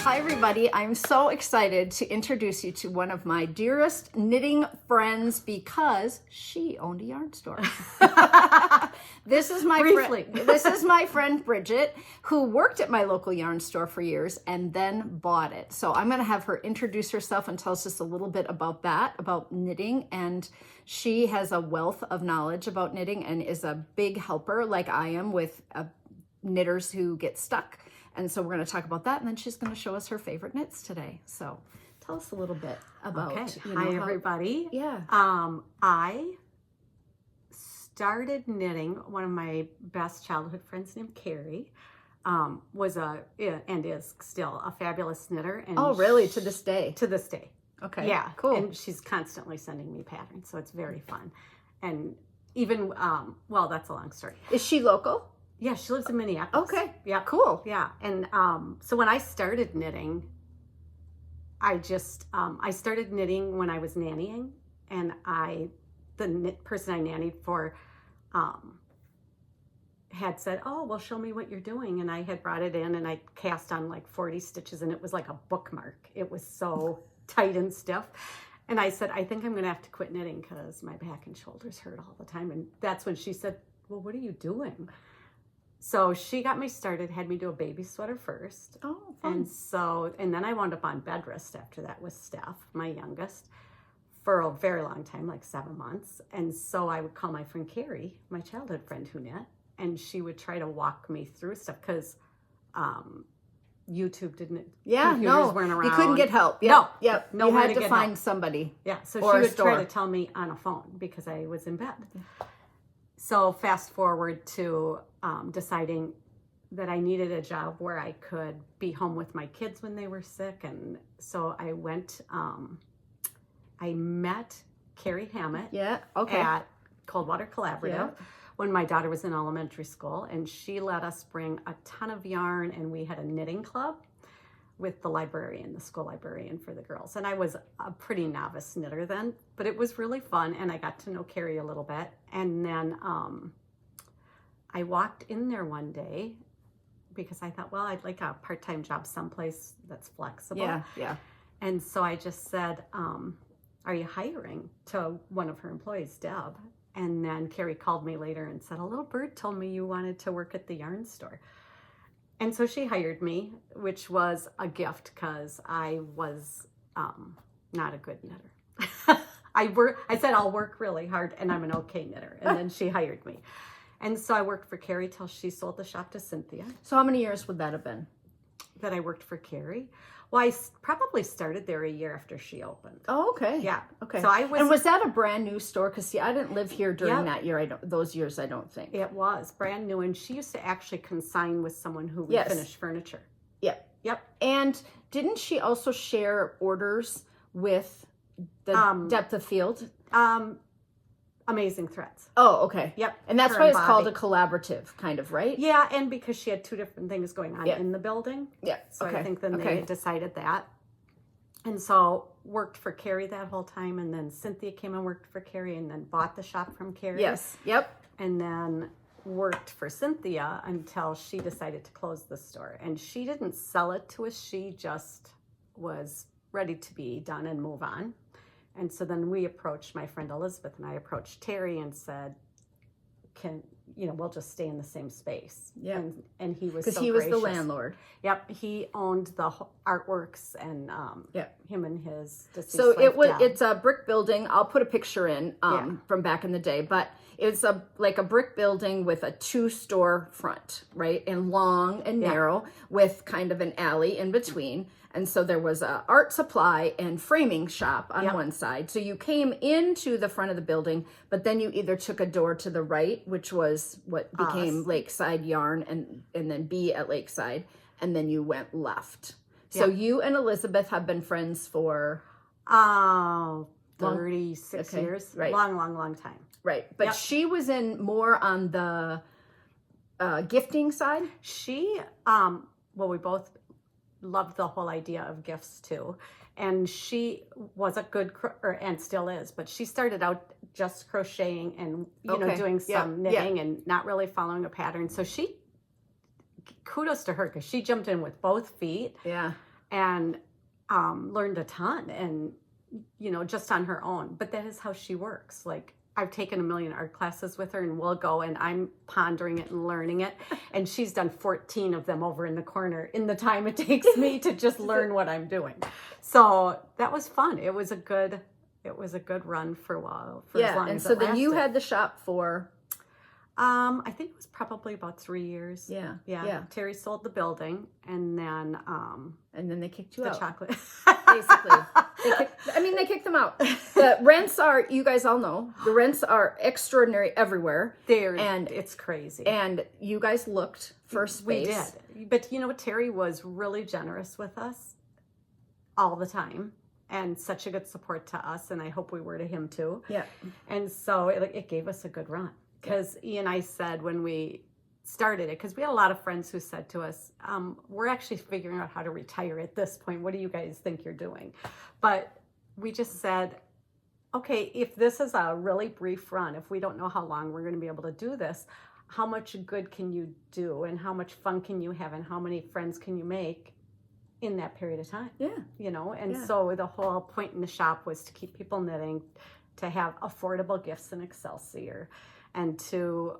Hi everybody, I'm so excited to introduce you to one of my dearest knitting friends because she owned a yarn store. This is my friend Bridgit, who worked at my local yarn store for years and then bought it. So I'm going to have her introduce herself and tell us just a little bit about that, about knitting. And she has a wealth of knowledge about knitting and is a big helper like I am with knitters who get stuck. And so we're going to talk about that, and then she's going to show us her favorite knits today. So tell us a little bit about. Okay. Hi, everybody. Yeah. I started knitting. One of my best childhood friends named Carrie was and is still a fabulous knitter. And oh, really? To this day? To this day. Okay. Yeah. Cool. And she's constantly sending me patterns, so it's very fun. And even, well, that's a long story. Is she local? Yeah, she lives in Minneapolis. Okay. Yeah. Cool. Yeah. And so when I started knitting, I started knitting when I was nannying, and the person I nannied for had said, oh, well, show me what you're doing. And I had brought it in and I cast on like 40 stitches and it was like a bookmark. It was so tight and stiff. And I said, I think I'm going to have to quit knitting because my back and shoulders hurt all the time. And that's when she said, well, what are you doing? So she got me started, had me do a baby sweater first. Oh, fun. And then I wound up on bed rest after that with Steph, my youngest, for a very long time, like 7 months. And so I would call my friend Carrie, my childhood friend who knit, and she would try to walk me through stuff because YouTube didn't, computers weren't around. You couldn't get help. Yep. No. Yep. You had to find somebody. Yeah. So or she would try to tell me on a phone because I was in bed. So fast forward to deciding that I needed a job where I could be home with my kids when they were sick. And so I went, I met Carrie Hammett at Coldwater Collaborative when my daughter was in elementary school. And she let us bring a ton of yarn, and we had a knitting club with the librarian, the school librarian for the girls. And I was a pretty novice knitter then, but it was really fun. And I got to know Carrie a little bit. And then I walked in there one day because I thought, well, I'd like a part-time job someplace that's flexible. Yeah. And so I just said, are you hiring, to one of her employees, Deb? And then Carrie called me later and said, a little bird told me you wanted to work at the yarn store. And so she hired me, which was a gift because I was not a good knitter. I said, I'll work really hard and I'm an okay knitter. And then she hired me. And so I worked for Carrie till she sold the shop to Cynthia. So how many years would that have been? That I worked for Carrie? Well, I probably started there a year after she opened. Oh, okay. Yeah. Okay. So And was that a brand new store? Because see, I didn't live here during that year. Those years, I don't think. It was brand new, and she used to actually consign with someone who would finish furniture. Yep. And didn't she also share orders with the depth of field? Amazing Threads. Oh, okay. Yep. And that's why it's called a collaborative, kind of, right? Yeah, and because she had two different things going on in the building. Yeah. So I think then they decided that. And so worked for Carrie that whole time, and then Cynthia came and worked for Carrie and then bought the shop from Carrie. Yes. Yep. And then worked for Cynthia until she decided to close the store. And she didn't sell it to us. She just was ready to be done and move on. And so then we approached, my friend Elizabeth and I approached Terry and said, we'll just stay in the same space. Yeah. And he was so gracious. Because he was the landlord. Yep. He owned the artworks and him and his deceased So wife, it's a brick building. I'll put a picture in from back in the day, but it's like a brick building with a 2-store front, right? And long and narrow with kind of an alley in between. And so there was a art supply and framing shop on one side. So you came into the front of the building, but then you either took a door to the right, which was what became Lakeside Yarn, and then B at Lakeside, and then you went left. So you and Elizabeth have been friends for 36 years. Right. Long time. Right. But she was in more on the gifting side. She, we both loved the whole idea of gifts too. And she was a good, and still is, but she started out just crocheting and, doing some knitting and not really following a pattern. So she, kudos to her, because she jumped in with both feet. Yeah. and learned a ton, and just on her own. But that is how she works. Like, I've taken a million art classes with her, and we'll go and I'm pondering it and learning it. And she's done 14 of them over in the corner in the time it takes me to just learn what I'm doing. So that was fun. It was a good run for a while. For as long and as so it then you lasted. had the shop for... I think it was probably about 3 years. Yeah. Terry sold the building, and then they kicked you the out. chocolate. Basically. They kicked them out. The rents are, you guys all know, the rents are extraordinary everywhere. And it's crazy. And you guys looked for space. We did. But you know what? Terry was really generous with us all the time, and such a good support to us, and I hope we were to him too. Yeah. And so it gave us a good run. Because E and I said when we started it, because we had a lot of friends who said to us, we're actually figuring out how to retire at this point. What do you guys think you're doing? But we just said, okay, if this is a really brief run, if we don't know how long we're going to be able to do this, how much good can you do, and how much fun can you have, and how many friends can you make in that period of time? So the whole point in the shop was to keep people knitting, to have affordable gifts in Excelsior, and to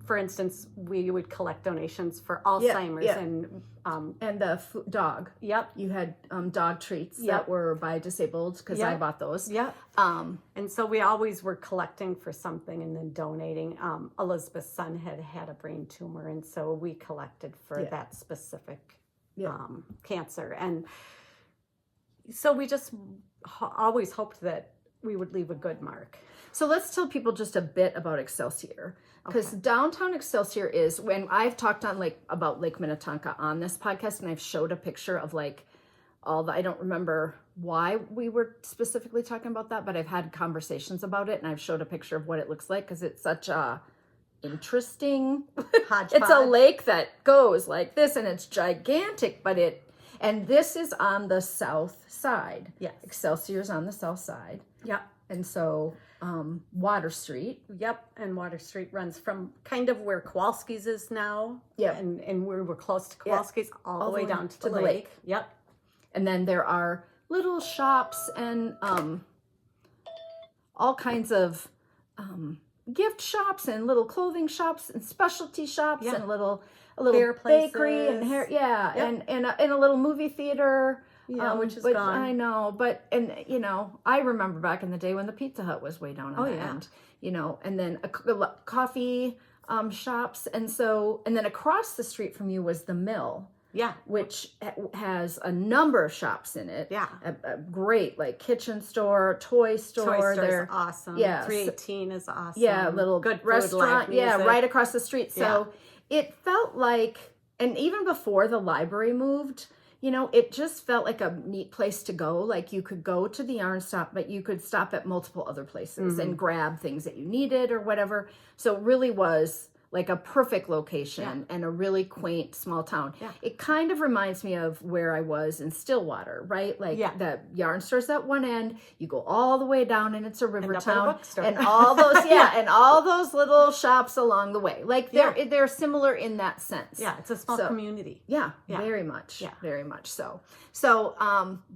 for instance, we would collect donations for Alzheimer's and the dog. Yep. You had dog treats that were by disabled, because I bought those. Yep. And so we always were collecting for something and then donating. Elizabeth's son had a brain tumor, and so we collected for that specific cancer. And so we just always hoped that we would leave a good mark. So let's tell people just a bit about Excelsior, because downtown Excelsior is, when I've talked on about Lake Minnetonka on this podcast, and I've showed a picture of I don't remember why we were specifically talking about that, but I've had conversations about it, and I've showed a picture of what it looks like, because it's such a interesting hodgepodge. It's a lake that goes like this, and it's gigantic, and this is on the south side. Yes. Excelsior's on the south side. Yep. And so Water Street. Yep. And Water Street runs from kind of where Kowalski's is now. Yeah. And we're close to Kowalski's all the way down to the lake. Yep. And then there are little shops and all kinds of gift shops and little clothing shops and specialty shops and a little bakery and hair. Yeah. Yep. And a little movie theater. Yeah, which is gone. I know, but I remember back in the day when the Pizza Hut was way down on the end, and then a coffee shops, and then across the street from you was the Mill, which has a number of shops in it. Yeah, a great kitchen store, toy store. Toy store is awesome. Yeah, 318 is awesome. Yeah, little good restaurant. Yeah, right across the street. So it felt like, and even before the library moved, it just felt like a neat place to go. Like, you could go to the yarn stop, but you could stop at multiple other places and grab things that you needed or whatever. So it really was like a perfect location and a really quaint small town. Yeah. It kind of reminds me of where I was in Stillwater, right? The yarn store's at one end, you go all the way down and it's a river town, and all those and all those little shops along the way. They're similar in that sense. Yeah, it's a small community. Yeah, very much. Yeah. Very much so. So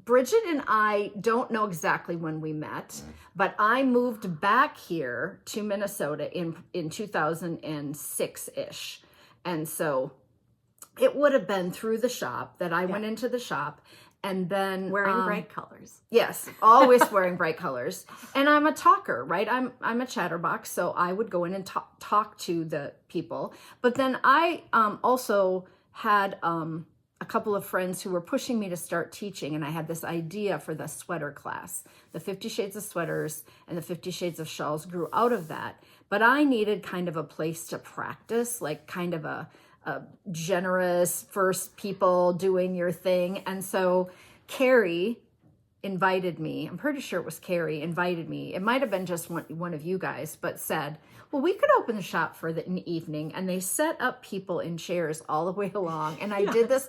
Bridgit and I don't know exactly when we met, but I moved back here to Minnesota in 2006-ish. And so it would have been through the shop that I went into the shop, and then wearing bright colors. Yes, always wearing bright colors. And I'm a talker, right? I'm a chatterbox, so I would go in and talk to the people. But then I also had a couple of friends who were pushing me to start teaching, and I had this idea for the sweater class. The 50 Shades of Sweaters and the 50 Shades of Shawls grew out of that, but I needed kind of a place to practice, like kind of a generous first people doing your thing. And so Carrie invited me, I'm pretty sure it was Carrie invited me, it might have been just one of you guys, but said, well, we could open the shop for the evening. And they set up people in chairs all the way along. And I did this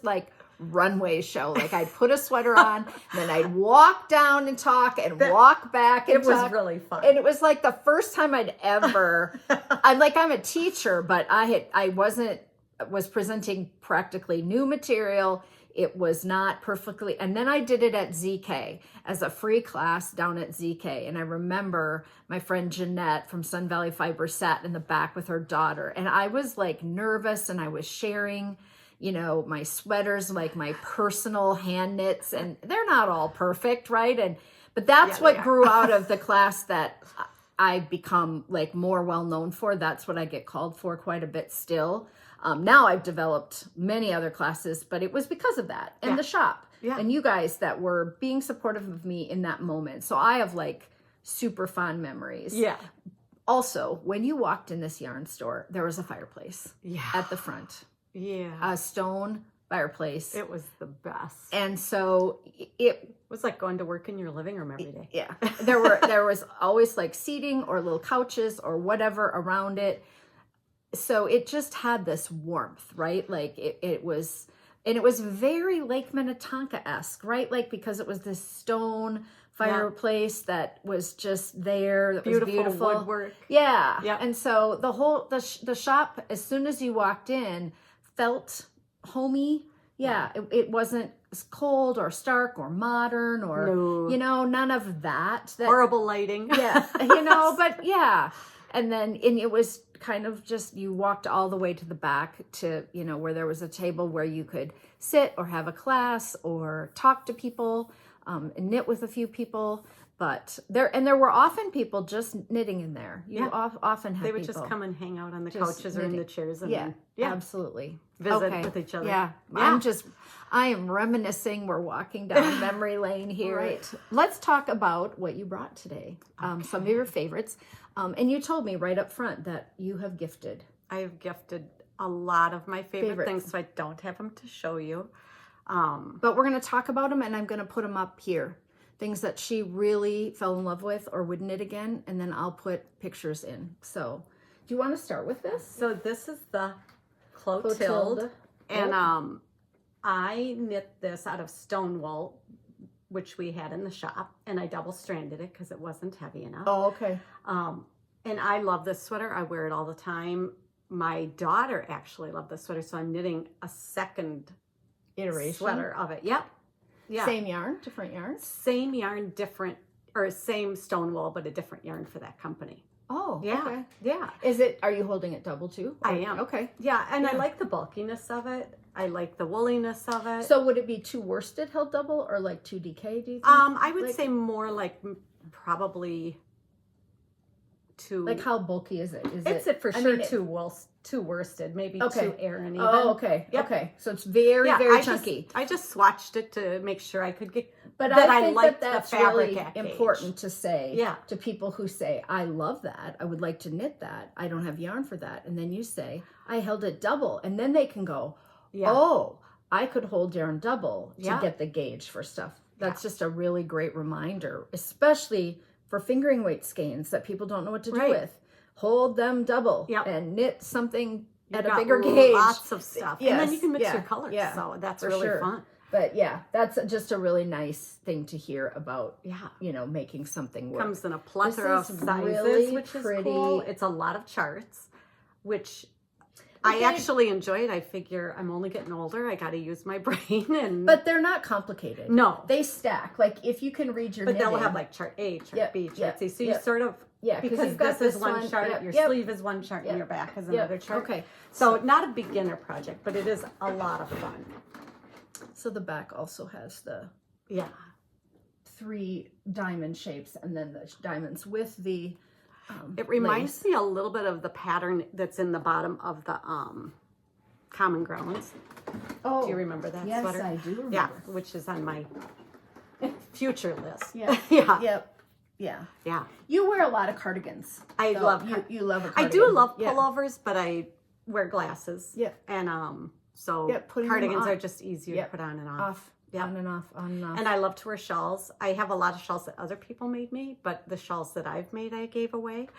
runway show. I'd put a sweater on, then I'd walk down and talk and walk back and talk. It was really fun. And it was the first time I'd ever, I'm a teacher, but I wasn't was presenting practically new material. It was not perfectly, and then I did it at ZK as a free class down at ZK. And I remember my friend Jeanette from Sun Valley Fiber sat in the back with her daughter, and I was like nervous, and I was sharing, you know, my sweaters, like my personal hand knits, and they're not all perfect, right? But that's what grew out of the class that I become like more well known for. That's what I get called for quite a bit still. Now I've developed many other classes, but it was because of that and the shop and you guys that were being supportive of me in that moment. So I have like super fond memories. Yeah. Also, when you walked in this yarn store, there was a fireplace at the front. Yeah. A stone fireplace. It was the best. And so it was like going to work in your living room every day. Yeah. There was always like seating or little couches or whatever around it. So it just had this warmth, right? Like it was, and it was very Lake Minnetonka-esque, right? Like because it was this stone fireplace that was just there. That was beautiful woodwork. Yeah. And so the shop, as soon as you walked in, felt homey. Yeah. It wasn't cold or stark or modern or, you know, none of that. Horrible lighting. Yeah. You know, but yeah. And it was kind of just, you walked all the way to the back to, you know, where there was a table where you could sit or have a class or talk to people, and knit with a few people. But there were often people just knitting in there. You often had They would people just come and hang out on the couches or in the chairs and then, absolutely visit with each other. Yeah. I am reminiscing. We're walking down memory lane here. Right. Let's talk about what you brought today. Some of your favorites. And you told me right up front that you have gifted. I have gifted a lot of my favorite things, so I don't have them to show you. But we're going to talk about them, and I'm going to put them up here. Things that she really fell in love with or would knit again, and then I'll put pictures in. So do you want to start with this? So this is the Clotilde. And I knit this out of stone wool, which we had in the shop, and I double stranded it because it wasn't heavy enough. Oh, okay. And I love this sweater. I wear it all the time. My daughter actually loved this sweater, so I'm knitting a second iteration sweater of it. Yep. Yeah. Same yarn, different yarns? Same yarn, different, or same stone wool, but a different yarn for that company. Oh, yeah. Okay. Yeah. Are you holding it double too? I am. Okay. Yeah, and I like the bulkiness of it. I like the wooliness of it. So would it be 2 worsted held double or like 2 DK, do you think? I would say more like probably 2. Like how bulky is it? It's for sure 2 worsted, maybe 2 Aran even. Oh, okay. Yep. Okay. So it's very chunky. I just swatched it to make sure I could get But I think liked that's the fabric really important to say to people who say, I love that. I would like to knit that. I don't have yarn for that. And then you say, I held it double. And then they can go, oh, I could hold yarn double to get the gauge for stuff. That's just a really great reminder, especially for fingering weight skeins that people don't know what to do with. Hold them double and knit something at a bigger gauge. Lots of stuff. And then you can mix your colors. Yeah, so that's really fun. But yeah, that's just a really nice thing to hear about, you know, making something work. Comes in a plethora of sizes, really which is pretty. Cool. It's a lot of charts, which I actually enjoy it. I figure I'm only getting older. I got to use my brain. But they're not complicated. No. They stack. Like if you can read your knitting. But they'll have like chart A, chart B, chart C. So you sort of, because you've got this is one chart, your sleeve is one chart, and your back is another chart. Okay. So not a beginner project, but it is a lot of fun. So the back also has the 3 diamond shapes and then the diamonds with the it reminds me a little bit of the pattern that's in the bottom of the Common Grounds. Oh, do you remember that sweater? Yes, I do remember. Yeah, which is on my future list. Yeah. Yeah. You wear a lot of cardigans. I love you love a cardigan. I do love pullovers, but I wear glasses. Yeah. And so cardigans are just easier to put on and off. Yeah. On and off, on and off. And I love to wear shawls. I have a lot of shawls that other people made me, but the shawls that I've made I gave away.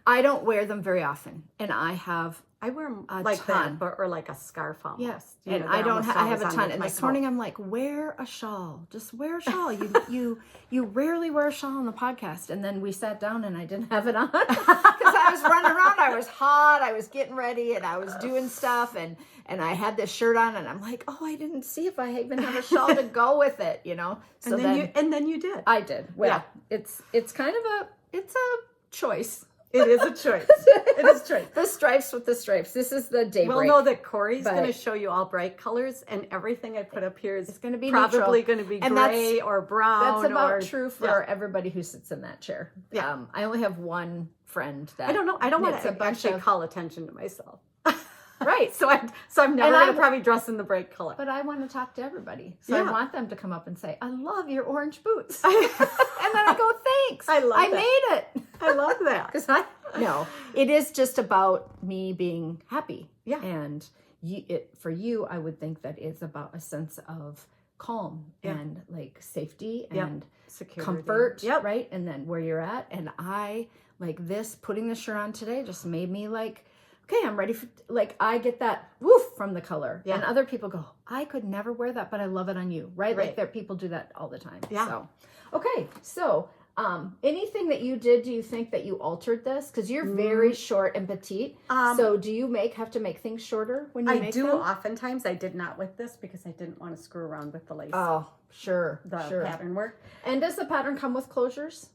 I don't wear them very often. And I have I wear them A like ton. that, but or like a scarf almost. Yes, You and know, I that don't. almost I have a always ton. under And my this coat. morning I'm like, wear a shawl. Just wear a shawl. You rarely wear a shawl on the podcast. And then we sat down and I didn't have it on because I was running around. I was hot. I was getting ready and I was doing stuff and I had this shirt on and I'm like, oh, I didn't see if I even have a shawl to go with it. You know. So and then you did. I did. Well, it's kind of a choice. It is a choice. It is a choice. The stripes with the stripes. This is the daybreak. We'll know that Corey's going to show you all bright colors, and everything I put up here is going to be probably going to be and gray or brown. That's about or, true for everybody who sits in that chair. Yeah. I only have one friend that I don't know. I don't want to bunch actually of- call attention to myself. Right. So I'm never going to probably dress in the bright color. But I want to talk to everybody. So I Yeah. want them to come up and say, I love your orange boots. And then I go, thanks. I love that. made it. I love that. Because no, it is just about me being happy. Yeah. And for you, I would think that it's about a sense of calm and like safety and Security. comfort, Yep. right? And then where you're at. And I like this, putting this shirt on today just made me like, okay, I'm ready for, like, I get that woof from the color. Yeah. And other people go, I could never wear that, but I love it on you, right? Right. Like there, people do that all the time. Yeah. So, okay. So, anything that you did, do you think that you altered this? Because you're very short and petite. So do you have to make things shorter when you I make do them? oftentimes. I did not with this because I didn't want to screw around with the lace. Oh, sure. The sure. pattern work. And does the pattern come with closures?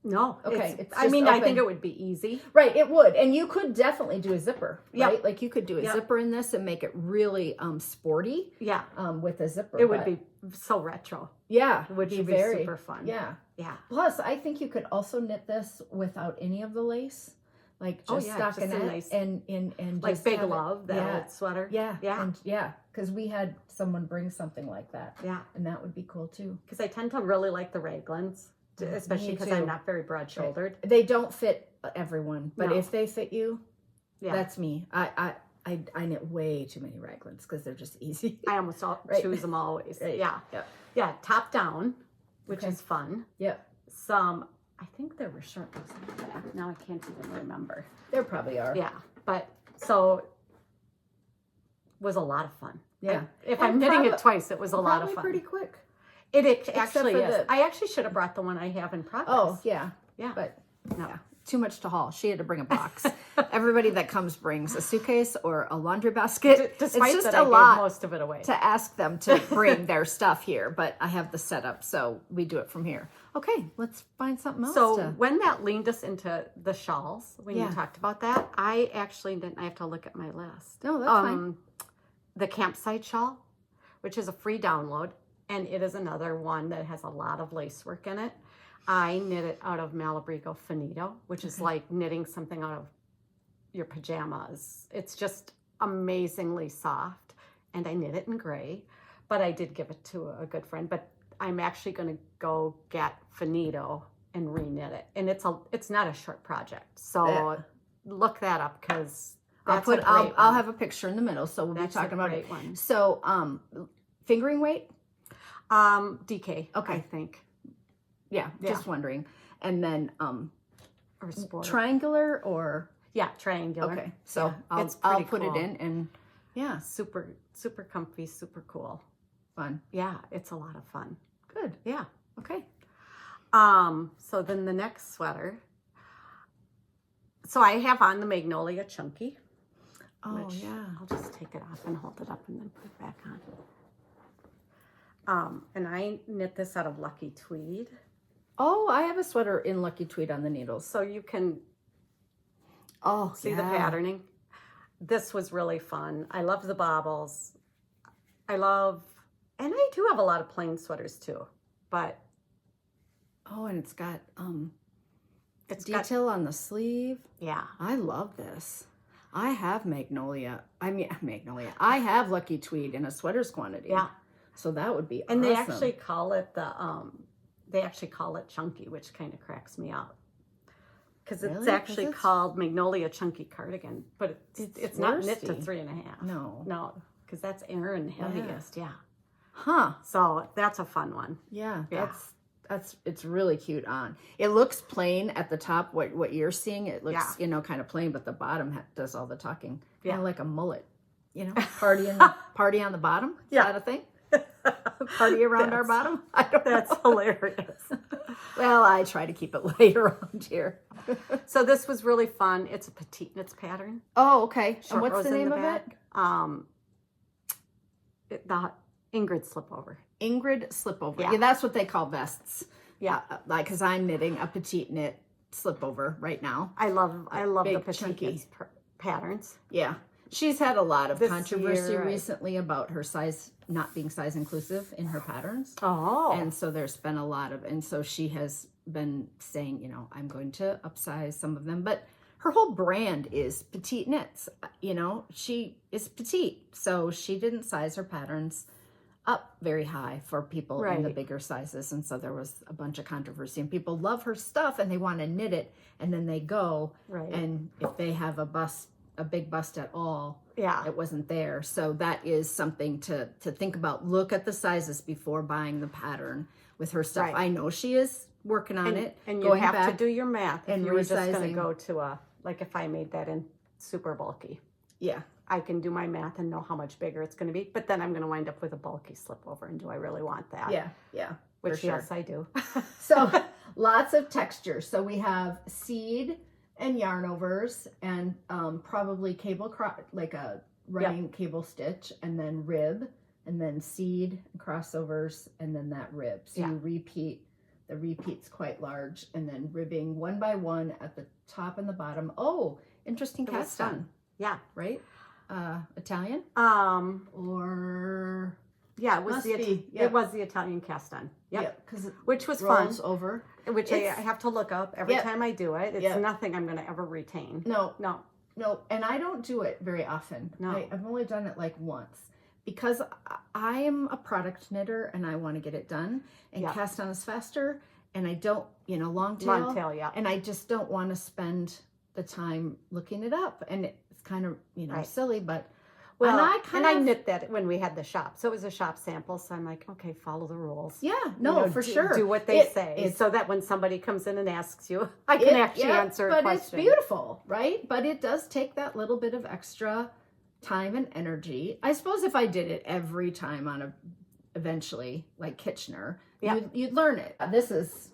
No. Okay, It's, it's I just mean, I open. think it would be easy. Right, it would. And you could definitely do a zipper, Yep. right? Like you could do a Yep. zipper in this and make it really sporty Yeah. with a zipper. It would but- be so retro. Yeah, Which would be very super fun. Yeah. Yeah. Plus, I think you could also knit this without any of the lace, like just stockinette just a nice, and like just Big have it- Love, that old sweater. Yeah, Yeah. because we had someone bring something like that. Yeah. And that would be cool too. Because I tend to really like the raglans, especially Me because too. I'm not very broad-shouldered. They don't fit everyone, but No. if they fit you, Yeah. that's me. I knit way too many raglans because they're just easy. I almost choose them always. Right. Yeah. Yep. Yeah. Top down, which Okay. is fun. Yep. Some, I think there were short ones in the back. Now I can't even remember. There probably are. Yeah. But so was a lot of fun. Yeah. If And I'm knitting probably- it twice, it was a lot of Probably fun. pretty quick. It Except actually for is. the- I actually should have brought the one I have in progress. Oh, yeah. Yeah. But No. yeah, too much to haul. She had to bring a box. Everybody that comes brings a suitcase or a laundry basket. Despite it's just that, a I lot gave most of it away. to ask them to bring their stuff here, but I have the setup, so we do it from here. Okay, let's find something else. So to... when that leaned us into the shawls, when Yeah. you talked about that, I actually didn't. I have to look at my list. No, that's fine. The campsite shawl, which is a free download, and it is another one that has a lot of lace work in it. I knit it out of Malabrigo Finito, which is like knitting something out of your pajamas. It's just amazingly soft, and I knit it in gray, but I did give it to a good friend. But I'm actually going to go get Finito and re-knit it, and it's not a short project. So look that up because I'll have a picture in the middle, so we'll be talking about it. One. So fingering weight? DK. Okay. I think. Yeah, just wondering. And then Or sport. triangular or Yeah, triangular. okay. So Yeah, it's I'll pretty put cool. it in and yeah, Super comfy, super cool. fun. Yeah, it's a lot of fun. Good. Yeah. Okay. So then the next sweater. So I have on the Magnolia Chunky. Oh which yeah. I'll just take it off and hold it up and then put it back on. And I knit this out of Lucky Tweed. Oh, I have a sweater in Lucky Tweed on the needles. So you can see the yeah. patterning. This was really fun. I love the baubles. And I do have a lot of plain sweaters too, but Oh, and it's got it's got, detail on the sleeve. yeah. I love this. I have Magnolia. I have Lucky Tweed in a sweaters quantity. Yeah. So that would be And awesome. they actually call it chunky, which kind of cracks me up. Because it's Really? 'Cause actually it's- called Magnolia Chunky Cardigan, but it's not knit to worsty. 3.5. No. Because that's Aran heaviest, yeah. Huh. So that's a fun one. Yeah. Yeah. That's it's really cute on. It looks plain at the top. What you're seeing, it looks kind of plain, but the bottom does all the talking. Yeah, kind of like a mullet. Party on the bottom. Is that a thing? Party around our bottom. I don't know. That's hilarious. Well, I try to keep it light around here. So this was really fun. It's a PetiteKnits pattern. Oh, okay. Short and what's the name of it? The Ingrid Slipover. Ingrid Slipover. Yeah, that's what they call vests. Yeah, because I'm knitting a PetiteKnit slipover right now. I love the PetiteKnits patterns. Yeah. She's had a lot of controversy recently about her size not being size inclusive in her patterns. Oh. And so there's been a lot of, and so she has been saying, I'm going to upsize some of them. But her whole brand is PetiteKnits. She is petite. So she didn't size her patterns up very high for people in the bigger sizes. And so there was a bunch of controversy. And people love her stuff and they want to knit it. And then they go. Right. And if they have a big bust at all, it wasn't there. So that is something to think about. Look at the sizes before buying the pattern with her stuff. Right. I know she is working on it. And you have to do your math. If you were just going to go to like if I made that in super bulky. Yeah. I can do my math and know how much bigger it's going to be. But then I'm going to wind up with a bulky slipover. And do I really want that? Yeah, yeah. Which, yes, I do. So lots of texture. So we have seed and yarn overs and probably like a running cable stitch, and then rib, and then seed, crossovers, and then that rib. So you repeat. The repeat's quite large, and then ribbing one by one at the top and the bottom. Oh, interesting cast on. Yeah. Right? Italian? Or it was it was the Italian cast on. Yep. Which was fun. Over. Which I have to look up every time I do it. It's nothing I'm going to ever retain. No. And I don't do it very often. No. I've only done it like once. Because I am a product knitter and I want to get it done. And cast on is faster. And I don't, long tail. Long tail, yeah. And I just don't want to spend the time looking it up. And it's kind of, silly, but... Well, I knit that when we had the shop. So it was a shop sample. So I'm like, okay, follow the rules. Yeah, no, for sure. Do what they say. So that when somebody comes in and asks you, I can actually answer a question. But it's beautiful, right? But it does take that little bit of extra time and energy. I suppose if I did it every time on eventually, like Kitchener, you'd learn it. This is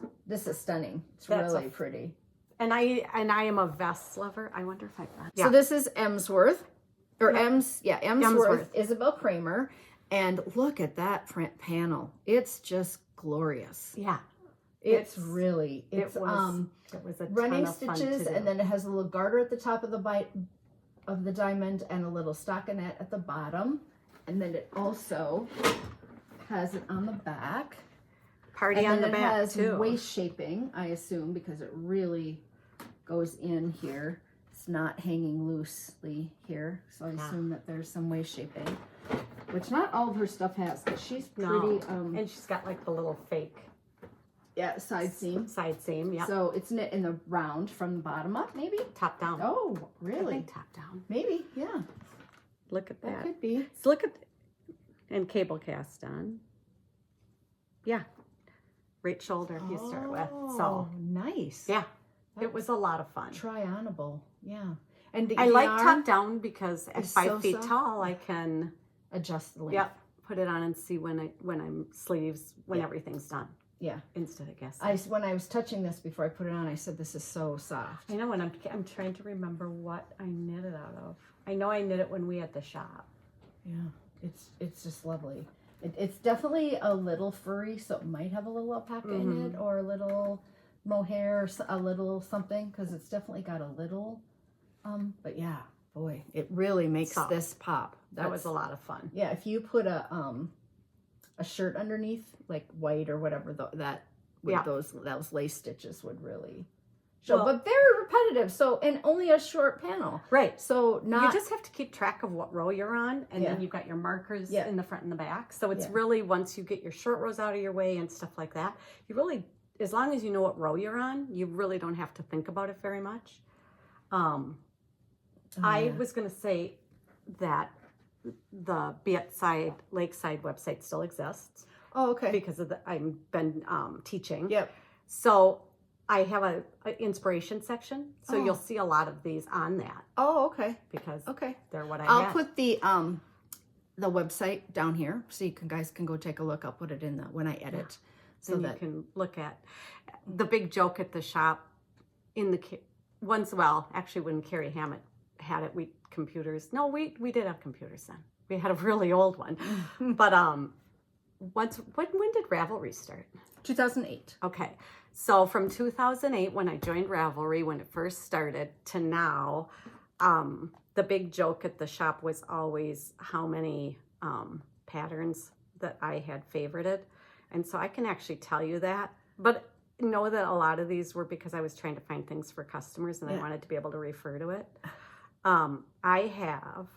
stunning. It's really pretty. And I am a vest lover. I wonder if I've got. So this is Emsworth. Emsworth, Isabell Kraemer. And look at that print panel. It's just glorious. Yeah. It was a running ton of fun stitches, to do. and then it has a little garter at the top of the diamond and a little stockinette at the bottom. And then it also has it on the back. Party on the back, it has too. Waist shaping, I assume, because it really goes in here. It's not hanging loosely here, so I assume that there's some waist shaping, which not all of her stuff has, but she's pretty. And she's got like the little fake. Yeah, side seam. Yeah. So it's knit in the round from the bottom up, maybe? Top down. Oh, really? I think top down. Maybe, yeah. Look at that. That could be. So look at, and cable cast on. Yeah. Right shoulder you start with. So nice. Yeah. It was a lot of fun. Try-onable, yeah. And I like top down because at 5 feet tall, I can adjust the length. Yep, put it on and see when I'm sleeves when everything's done. Yeah, instead of guessing. When I was touching this before I put it on, I said this is so soft. I know, and I'm trying to remember what I knit it out of. I know I knit it when we had the shop. Yeah, it's just lovely. It's definitely a little furry, so it might have a little alpaca in it, or a little mohair, a little something, because it's definitely got a little, but yeah, boy, it really makes this pop. That was a lot of fun. Yeah, if you put a shirt underneath, like white or whatever, those lace stitches would really show, but very repetitive. So, and only a short panel, right? So you just have to keep track of what row you're on, and then you've got your markers in the front and the back. So it's really, once you get your short rows out of your way and stuff like that, you really, as long as you know what row you're on, you really don't have to think about it very much. I was going to say that the Lakeside website still exists. Oh, okay. Because of I've been teaching. Yep. So I have a inspiration section. So Oh. you'll see a lot of these on that. Oh, okay. Because Okay. they're what I I'll had. put the website down here so you guys can go take a look. I'll put it in when I edit. So and that you can look at the big joke at the shop in the actually when Carrie Hammett had it, we did have computers then. We had a really old one. But when did Ravelry start? 2008. Okay. So from 2008 when I joined Ravelry, when it first started, to now, the big joke at the shop was always how many patterns that I had favorited. And so I can actually tell you that, but know that a lot of these were because I was trying to find things for customers and I wanted to be able to refer to it. I have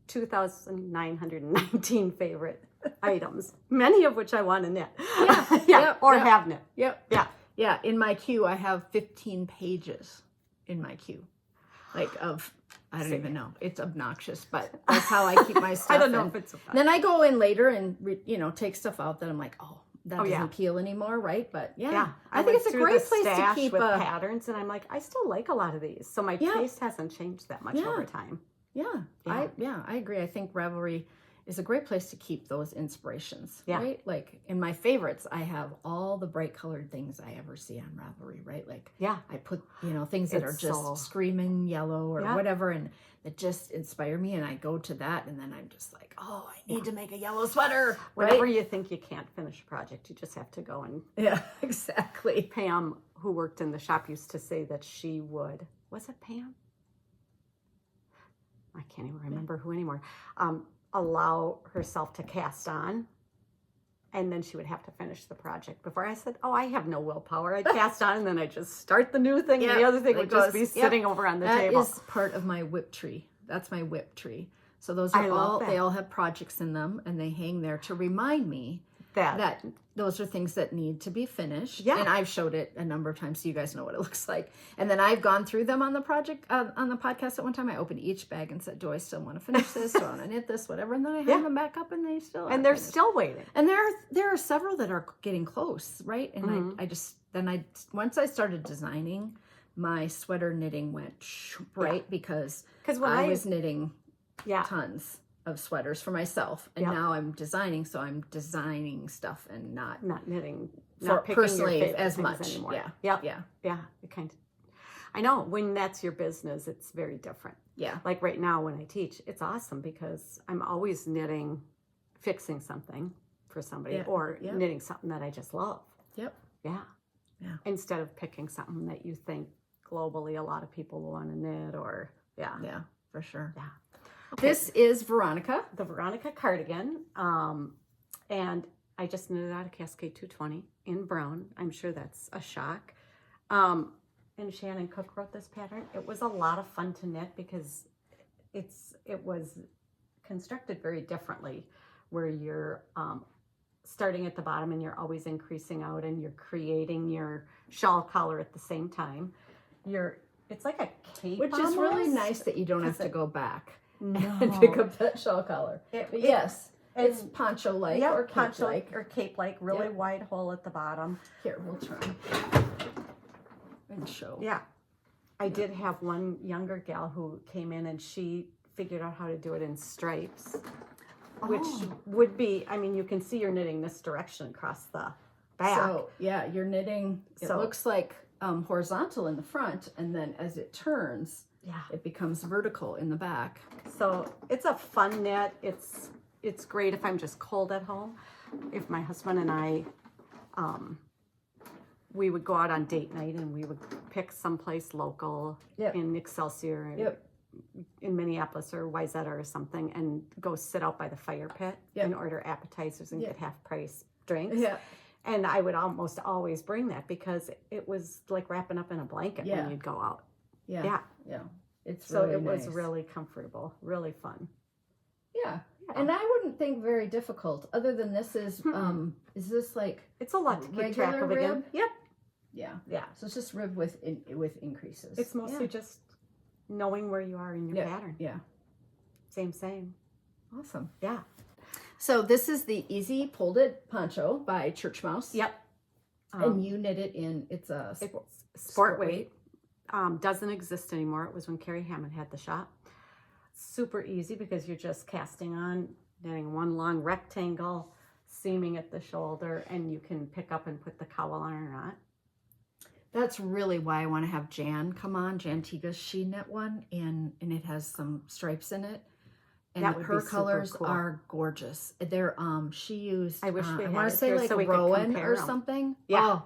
2,919 favorite items, many of which I want to knit. Have knit. Yep. Yeah. Yeah. In my queue, I have 15 pages in my queue. I don't even know. It's obnoxious, but that's how I keep my stuff. I don't know if it's then I go in later and take stuff out that I'm like, that doesn't peel anymore, right? But I think it's a great place to keep with patterns, and I'm like, I still like a lot of these, so my taste hasn't changed that much over time. I agree. I think Ravelry is a great place to keep those inspirations, right? Like in my favorites, I have all the bright colored things I ever see on Ravelry, right? Like I put, things that are just screaming yellow or whatever, and that just inspire me. And I go to that, and then I'm just like, I need to make a yellow sweater. Whenever you think you can't finish a project, you just have to go and exactly. Pam, who worked in the shop, used to say that she would. Was it Pam? I can't even remember who anymore. Allow herself to cast on, and then she would have to finish the project before. I said, I have no willpower. I cast on, and then I just start the new thing, and the other thing would just be sitting over on the table. That is part of my whip tree. That's my whip tree. So those are they all have projects in them, and they hang there to remind me that those are things that need to be finished. Yeah. And I've showed it a number of times so you guys know what it looks like. And then I've gone through them on the project, on the podcast at one time. I opened each bag and said, do I still want to finish this? Do I want to knit this? Whatever. And then I hang them back up and they still and they're still waiting. And there are several that are getting close, right? And once I started designing, my sweater knitting went right because when I was knitting tons of sweaters for myself, and now I'm designing, so I'm designing stuff and not knitting, not personally as much anymore. Yeah. It kind of. I know when that's your business, it's very different. Yeah. Like right now when I teach, it's awesome because I'm always knitting, fixing something for somebody, or knitting something that I just love. Yep. Yeah. Yeah. Instead of picking something that you think globally a lot of people will want to knit, or Yeah, for sure. Yeah. Okay. This is Veronika. The Veronika cardigan. And I just knitted out a Cascade 220 in brown. I'm sure that's a shock. And Shannon Cook wrote this pattern. It was a lot of fun to knit because it was constructed very differently, where you're starting at the bottom and you're always increasing out, and you're creating your shawl collar at the same time. It's like a cape, which almost. Is really nice that you don't have to go back. No. And pick up that shawl collar. Yes, it's poncho-like or cape-like. Or cape-like, really wide hole at the bottom. Here, we'll try and show. Yeah. I did have one younger gal who came in and she figured out how to do it in stripes, which would be, you can see you're knitting this direction across the back. So, you're knitting, it looks like horizontal in the front, and then as it turns, it becomes vertical in the back. So it's a fun knit. It's great if I'm just cold at home. If my husband and I, we would go out on date night and we would pick someplace local in Excelsior, in Minneapolis or Wayzata or something, and go sit out by the fire pit and order appetizers and get half price drinks. Yeah. And I would almost always bring that because it was like wrapping up in a blanket when you'd go out. Yeah. It's so really it nice. was really comfortable, really fun. Yeah. And I wouldn't think very difficult. Other than this is this like it's a lot to keep track of again? Yep. Yeah. So it's just rib with increases. It's mostly just knowing where you are in your pattern. Yeah. Same. Awesome. Yeah. So this is the Easy Folded Poncho by Churchmouse. Yep. And you knit it in, it's a sport weight. Doesn't exist anymore. It was when Carrie Hammond had the shop. Super easy because you're just casting on, knitting one long rectangle, seaming at the shoulder, and you can pick up and put the cowl on or not. That's really why I want to have Jan come on. Jan Tiga's she knit one, and it has some stripes in it. And that would her be colors cool. are gorgeous. They're she used I wish we I had want it to say here like so we could Rowan compare or them. something. Yeah. Oh.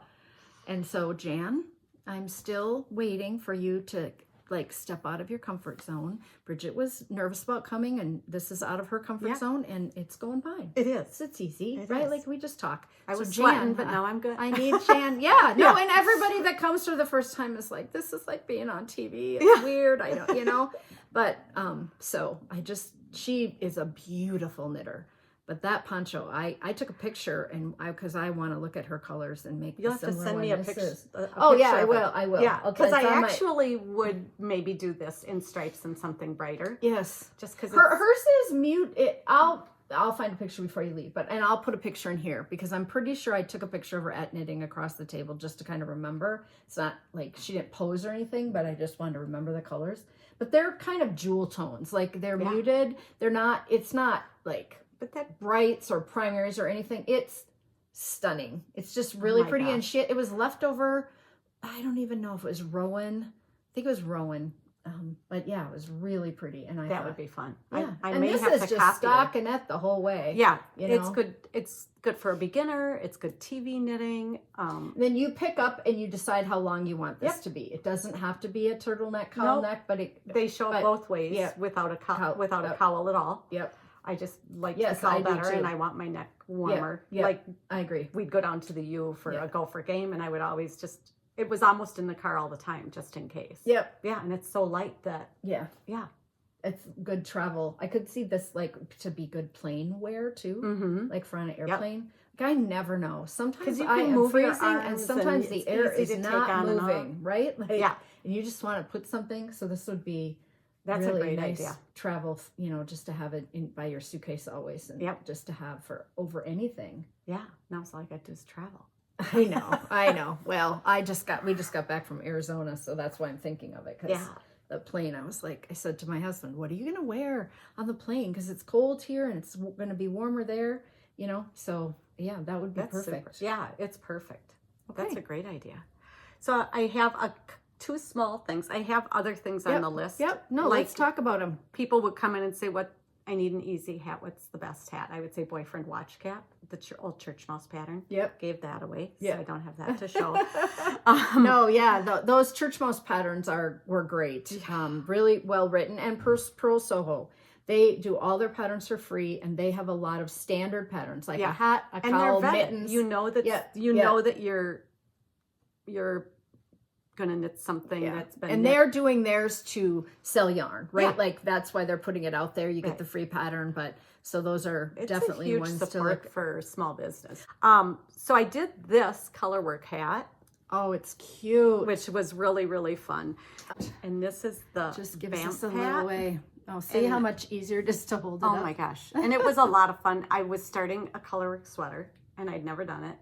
And so Jan, I'm still waiting for you to like step out of your comfort zone. Bridget was nervous about coming, and this is out of her comfort zone, and it's going fine. It is. It's easy, It right? is. Like we just talk. I So was Jan, sweating, but now I'm good. I need Jan. Yeah, no, and everybody that comes for the first time is like, this is like being on TV. It's weird. I don't, you know, but so she is a beautiful knitter. But that poncho, I took a picture, and because I want to look at her colors and make. You'll have to send me a picture. Oh yeah, I will. I will. Yeah, because I on actually would maybe do this in stripes and something brighter. Yes, just because hers is mute. I'll find a picture before you leave, and I'll put a picture in here because I'm pretty sure I took a picture of her at knitting across the table just to kind of remember. It's not like she didn't pose or anything, but I just wanted to remember the colors. But they're kind of jewel tones, like they're muted. They're not. It's not like. But that brights or primaries or anything, it's stunning. It's just really pretty. Gosh. And shit, it was leftover. I don't even know if it was Rowan. I think it was Rowan. But yeah, it was really pretty. And I thought would be fun. Yeah. I and may this have is to just copy stockinette the whole way. Yeah, you know? it's good. It's good for a beginner. It's good TV knitting. Then you pick up and you decide how long you want this to be. It doesn't have to be a turtleneck, cowl neck, but they show it both ways without a cowl at all. Yep. I just like the cowl better, and I want my neck warmer. Yeah, like I agree. We'd go down to the U for a gopher game, and I would always just. It was almost in the car all the time, just in case. Yep. Yeah, and it's so light that. Yeah. Yeah. It's good travel. I could see this like to be good plane wear too, like for on an airplane. Like I never know. Sometimes I am freezing, and sometimes the air is not moving. Right? Like, and you just want to put something. So this would be. That's really a great nice idea. Travel, just to have it by your suitcase always, and just to have for over anything. Yeah, now it's all I got to do is travel. I know. Well, we just got back from Arizona, so that's why I'm thinking of it. Because the plane, I said to my husband, "What are you gonna wear on the plane? Because it's cold here and it's gonna be warmer there." So yeah, that would be perfect. Super. Yeah, it's perfect. Okay. That's a great idea. So I have two small things. I have other things on the list. Yep. No, let's talk about them. People would come in and say, I need an easy hat. What's the best hat? I would say boyfriend watch cap, the old Churchmouse pattern. Yep. Gave that away, so I don't have that to show. Those Churchmouse patterns were great. Really well written. And Purl Soho, they do all their patterns for free, and they have a lot of standard patterns, like a hat, a cowl, mittens. You know that know that you're gonna knit something that's been and they're doing theirs to sell yarn, right? Like that's why they're putting it out there. You get the free pattern, but so those are definitely a huge ones support to look for small business. So I did this colorwork hat. Oh, it's cute, which was really, really fun. And this is the just give Banff us a hat. little way. Oh, see how much easier just to hold it up. Oh my gosh. And it was a lot of fun. I was starting a colorwork sweater, and I'd never done it.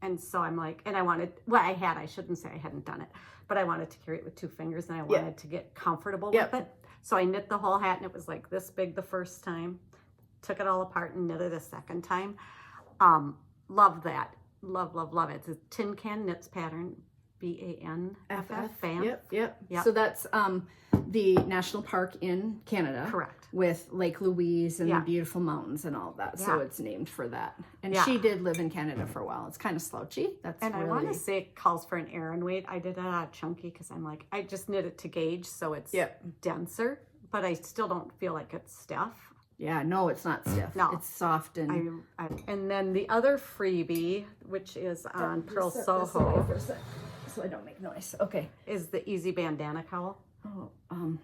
And so I'm like, and I wanted, I shouldn't say I hadn't done it, but I wanted to carry it with 2 fingers, and I wanted to get comfortable with it. So I knit the whole hat, and it was like this big the first time. Took it all apart and knit it a second time. Love that. Love, love, love it. It's a Tincanknits pattern, Banff. Yep. So that's the national park in Canada. Correct. With Lake Louise and the beautiful mountains and all that. So it's named for that. And she did live in Canada for a while. It's kind of slouchy. I want to say it calls for an Aran weight. I did it out of chunky because I'm like, I just knit it to gauge, so it's denser, but I still don't feel like it's stiff. Yeah, no, it's not stiff. No, it's soft and. And then the other freebie, which is on Purl Soho, so I don't make noise. Okay, is the Easy Bandana Cowl. Oh,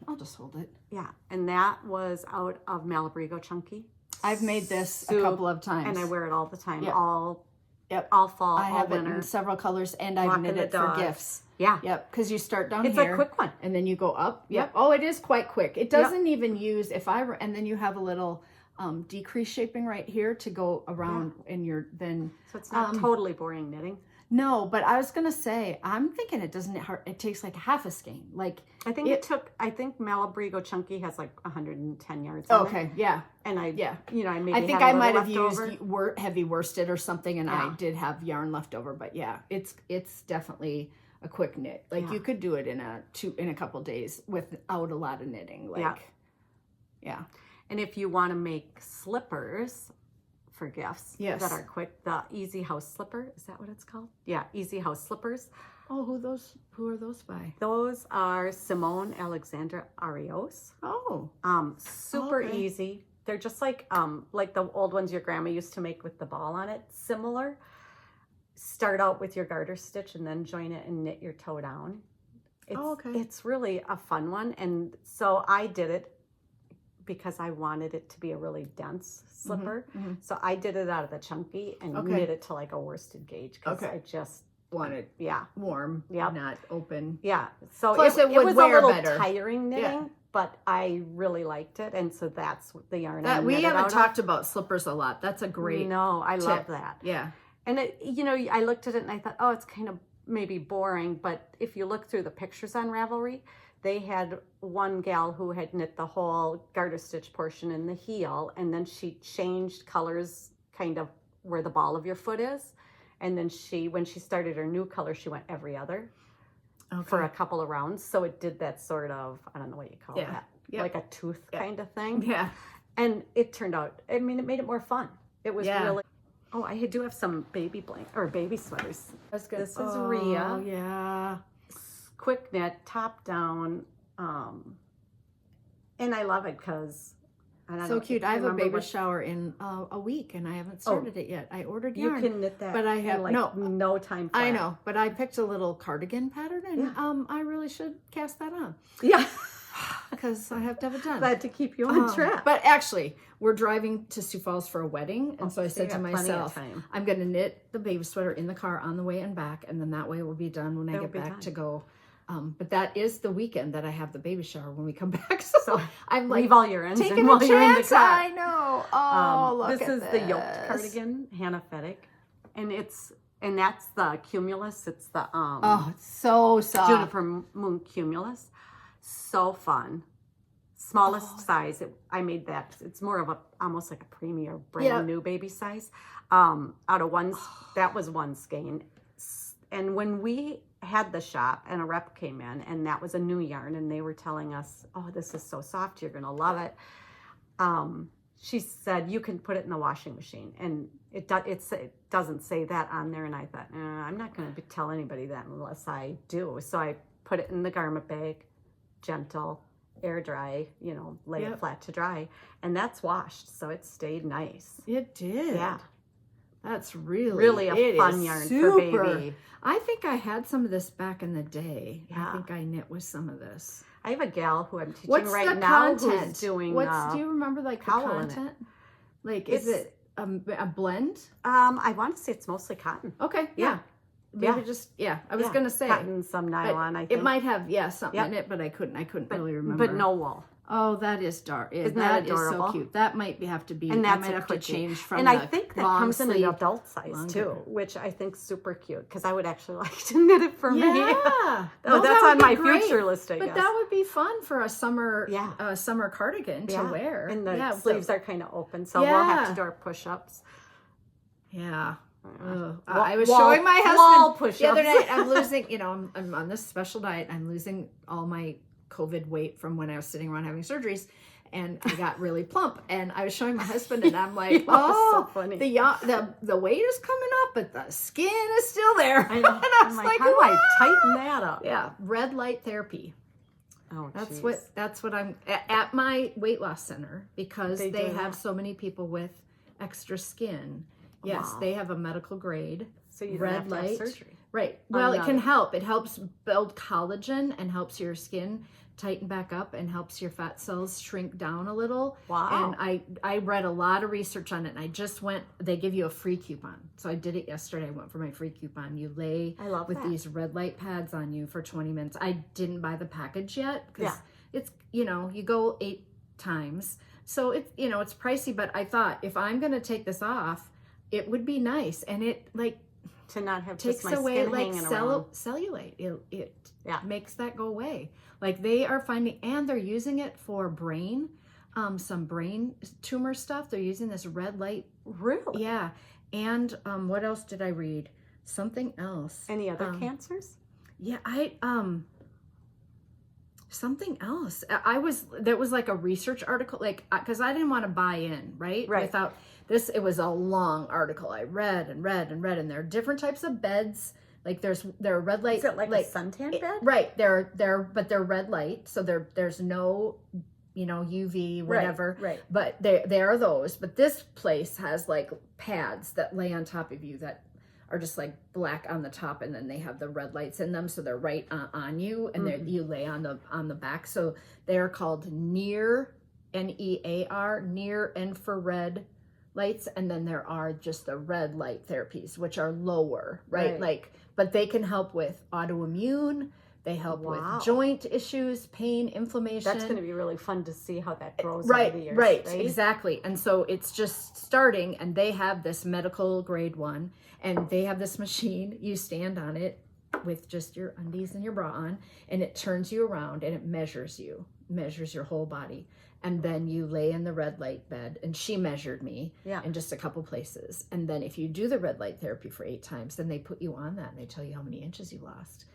I'll just hold it. Yeah, and that was out of Malabrigo Chunky. I've made this a couple of times, and I wear it all the time. Yep. All fall, I have winter. it in several colors, and I've knit it for gifts. Yeah. Yep. Because you start down it's here. It's a quick one. And then you go up. Yep. Oh, it is quite quick. It doesn't even use, and then you have a little decrease shaping right here to go around in your, then. So it's not totally boring knitting. No, but I was going to say, I'm thinking it takes like half a skein. Like I think Malabrigo Chunky has like 110 yards on okay, it. yeah. And I maybe I think had I might have used over. heavy worsted or something, and I did have yarn left over, but yeah, it's definitely a quick knit. Like you could do it in a couple days without a lot of knitting. Like yeah. And if you want to make slippers for gifts that are quick, the Easy House Slipper, is that what it's called? Yeah, Easy House Slippers. Oh, who are those by? Those are Simone Alexandra Arios. Oh. Super easy. They're just like the old ones your grandma used to make with the ball on it. Similar. Start out with your garter stitch and then join it and knit your toe down. It's really a fun one. And so I did it because I wanted it to be a really dense slipper. Mm-hmm. So I did it out of the chunky and knit it to like a worsted gauge because I just wanted warm, not open. Yeah. So plus it was a little better. Tiring knitting, but I really liked it. And so that's the yarn that we haven't talked about slippers a lot. That's a great I love that. Yeah. And I looked at it and I thought, oh, it's kind of maybe boring, but if you look through the pictures on Ravelry, they had one gal who had knit the whole garter stitch portion in the heel, and then she changed colors kind of where the ball of your foot is. And then when she started her new color, she went every other for a couple of rounds. So it did that sort of, I don't know what you call that, like a tooth kind of thing. Yeah. And it turned out, it made it more fun. It was really, I do have some baby sweaters. That's good. This is Rhea. Oh, yeah. Quick knit, top down, and I love it because I don't know. So cute. I have a baby shower in a week, and I haven't started it yet. I ordered yarn. You can knit that, but I have no time. Flat. I know, but I picked a little cardigan pattern, and I really should cast that on. Yeah, because I have to have it done. Glad to keep you on track. But actually, we're driving to Sioux Falls for a wedding, and so I said to myself, I'm going to knit the baby sweater in the car on the way and back, and then that way we'll be done when I get back to go. But that is the weekend that I have the baby shower when we come back. So I'm like, leave all your ends taking while a you're in the chance. car. I know. Oh, look this at is the yoked cardigan, Hannah Fettig, and that's the cumulus. It's the it's so soft. Juniper Moon Cumulus. So fun. Smallest size. I made that. It's more of almost like a premier brand new baby size. Out of one, that was one skein. And when we had the shop and a rep came in and that was a new yarn and they were telling us, oh, this is so soft, you're gonna love it. She said you can put it in the washing machine, and it doesn't say that on there. And I thought, I'm not gonna tell anybody that unless I do. So I put it in the garment bag, gentle, air dry, lay it flat to dry, and that's washed, so it stayed nice. It did. Yeah. That's really a fun yarn for baby. I think I had some of this back in the day. Yeah. I think I knit with some of this. I have a gal who I'm teaching right now who's doing do you remember like the content? Like is it a blend? I want to say it's mostly cotton. Okay. Yeah. Maybe I was gonna say cotton, some nylon. I think it might have something in it, but I couldn't really remember. But no wool. Oh, that is dark. Isn't that adorable? Is so cute. That might have to be. And that's I might have to change from. And I think that comes in an adult size too, which I think super cute because I would actually like to knit it for me. Yeah, that's on my future list. I guess. But that would be fun for a summer, summer cardigan to wear. And the sleeves are kind of open, so we'll have to do our push-ups. Yeah. I was showing my husband the other night. I'm losing. I'm on this special diet. I'm losing all my COVID weight from when I was sitting around having surgeries, and I got really plump. And I was showing my husband, and I'm like, so funny. The weight is coming up, but the skin is still there. I know. And I was like, how do I tighten that up? Yeah, red light therapy. Oh, that's what I'm at my weight loss center because they have so many people with extra skin. Yes, they have a medical grade. So you don't have to have surgery. Right. Well, it can help. It helps build collagen and helps your skin tighten back up and helps your fat cells shrink down a little. Wow. And I read a lot of research on it, and I just they give you a free coupon. So I did it yesterday. I went for my free coupon. You lay these red light pads on you for 20 minutes. I didn't buy the package yet because it's, you go 8 times. So it's, you know, it's pricey, but I thought if I'm going to take this off, it would be nice. And it like to not have takes just my away skin like hanging around. cellulite. It Yeah. makes that go away. Like they are finding, and they're using it for brain, some brain tumor stuff. They're using this red light. Really? Yeah. And what else did I read? Something else. Any other cancers? Yeah, something else. There was like a research article, like, because I didn't want to buy in, right? Without this, it was a long article. I read and read and read, and there are different types of beds. Like there are red light. Is it like a suntan bed? Right. But they're red light, so there's no, you know, UV, whatever. Right. But there are those. But this place has like pads that lay on top of you that are just like black on the top, and then they have the red lights in them, so they're right on you, and you lay on the back. So they're called near, NEAR, near infrared lights, and then there are just the red light therapies, which are lower, right? Like, but they can help with autoimmune. They help with joint issues, pain, inflammation. That's going to be really fun to see how that grows over the years. Right, exactly. And so it's just starting, and they have this medical grade one, and they have this machine. You stand on it with just your undies and your bra on, and it turns you around, and it measures your whole body. And then you lay in the red light bed, and she measured me in just a couple places. And then if you do the red light therapy for 8 times, then they put you on that, and they tell you how many inches you lost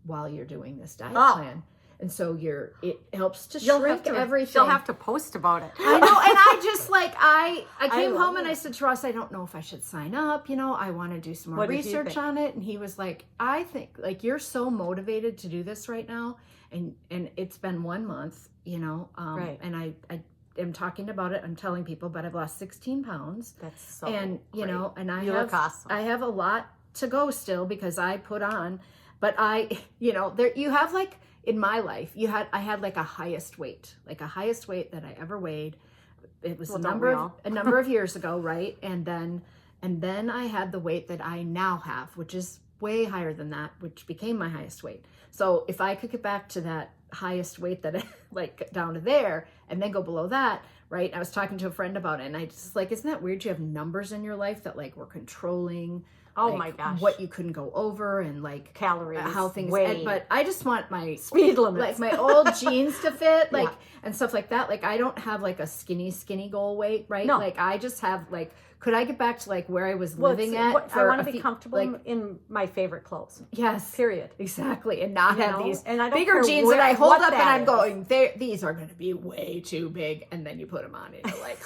while you're doing this diet plan. And so it helps to shrink everything. You'll have to post about it. I know, and I just like, I came home and I said to Ross, I don't know if I should sign up, you know, I want to do some more research on it. And he was like, I think, like, you're so motivated to do this right now, and it's been 1 month, you know, and I am talking about it, I'm telling people, but I've lost 16 pounds. That's so And, you great. know, and look awesome. I have a lot to go still, because I put on, but you know, you have like, in my life, I had like a highest weight that I ever weighed. It was a number of years ago, right? And then I had the weight that I now have, which is way higher than that, which became my highest weight. So if I could get back to that highest weight that I like down to there, and then go below that, right? I was talking to a friend about it, and I just like, isn't that weird? You have numbers in your life that like were controlling. Oh my gosh. What you couldn't go over, and like calories, how things, but I just want my speed limits, like my old jeans to fit, like, and stuff like that. Like, I don't have like a skinny goal weight, right? No. Like, I just have like, could I get back to like where I was living at? I want to be comfortable in my favorite clothes. Yes. Period. Exactly. And not have these and I don't bigger care jeans that I hold up and I'm is. going, these are going to be way too big. And then you put them on and you're like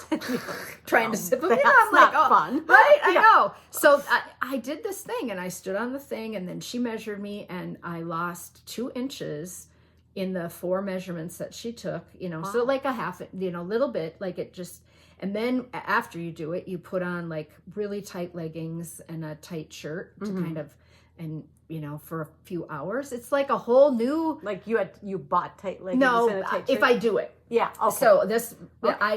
trying to sip them. That's I'm like, not fun. Right? I know. So I did this thing, and I stood on the thing, and then she measured me, and I lost 2 inches in the 4 measurements that she took, you know, so like a half, you know, a little bit, like it just. And then after you do it, you put on like really tight leggings and a tight shirt to kind of, and you know, for a few hours. It's like a whole new. Like you bought tight leggings and a tight shirt? If I do it. Yeah. Okay. So this,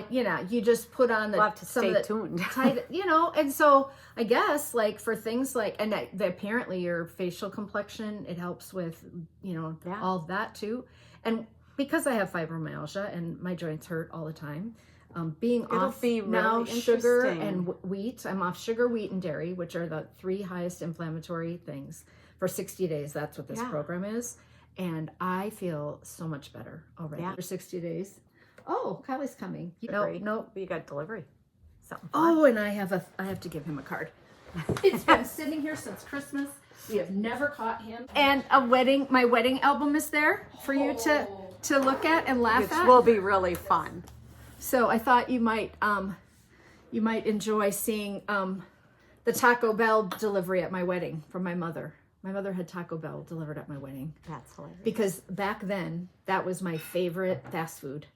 you just put on the. We'll have to stay tuned. Tight, you know, and so I guess like for things like, and apparently your facial complexion, it helps with, you know, all of that too. And because I have fibromyalgia and my joints hurt all the time. Being off now sugar and wheat. I'm off sugar, wheat, and dairy, which are the 3 highest inflammatory things for 60 days. That's what this program is. And I feel so much better already for 60 days. Oh, Kylie's coming. No. You got delivery. Something fun. Oh, and I have to give him a card. It's been sitting here since Christmas. We have never caught him. And my wedding album is there for you to look at and laugh at. Which will be really fun. So I thought you might enjoy seeing the Taco Bell delivery at my wedding from my mother. My mother had Taco Bell delivered at my wedding. That's hilarious. Because back then, that was my favorite fast food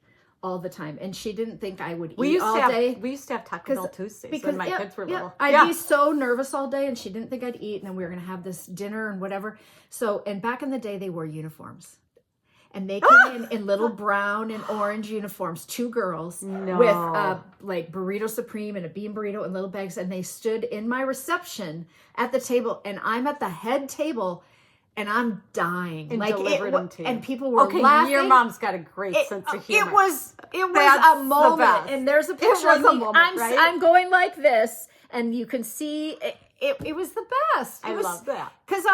all the time. And she didn't think I would eat all day. We used to have Taco Bell Tuesdays when my kids were little. I'd be so nervous all day, and she didn't think I'd eat, and then we were going to have this dinner and whatever. So, and back in the day, they wore uniforms. And they came in little brown and orange uniforms, 2 girls with like burrito supreme and a bean burrito and little bags. And they stood in my reception at the table, and I'm at the head table, and I'm dying. And like delivered them to you. And people were okay, laughing. Your mom's got a great sense of humor. It was That's a moment. best. And there's a picture was of a me. moment, right? I'm going like this, and you can see it was the best. I love that. Because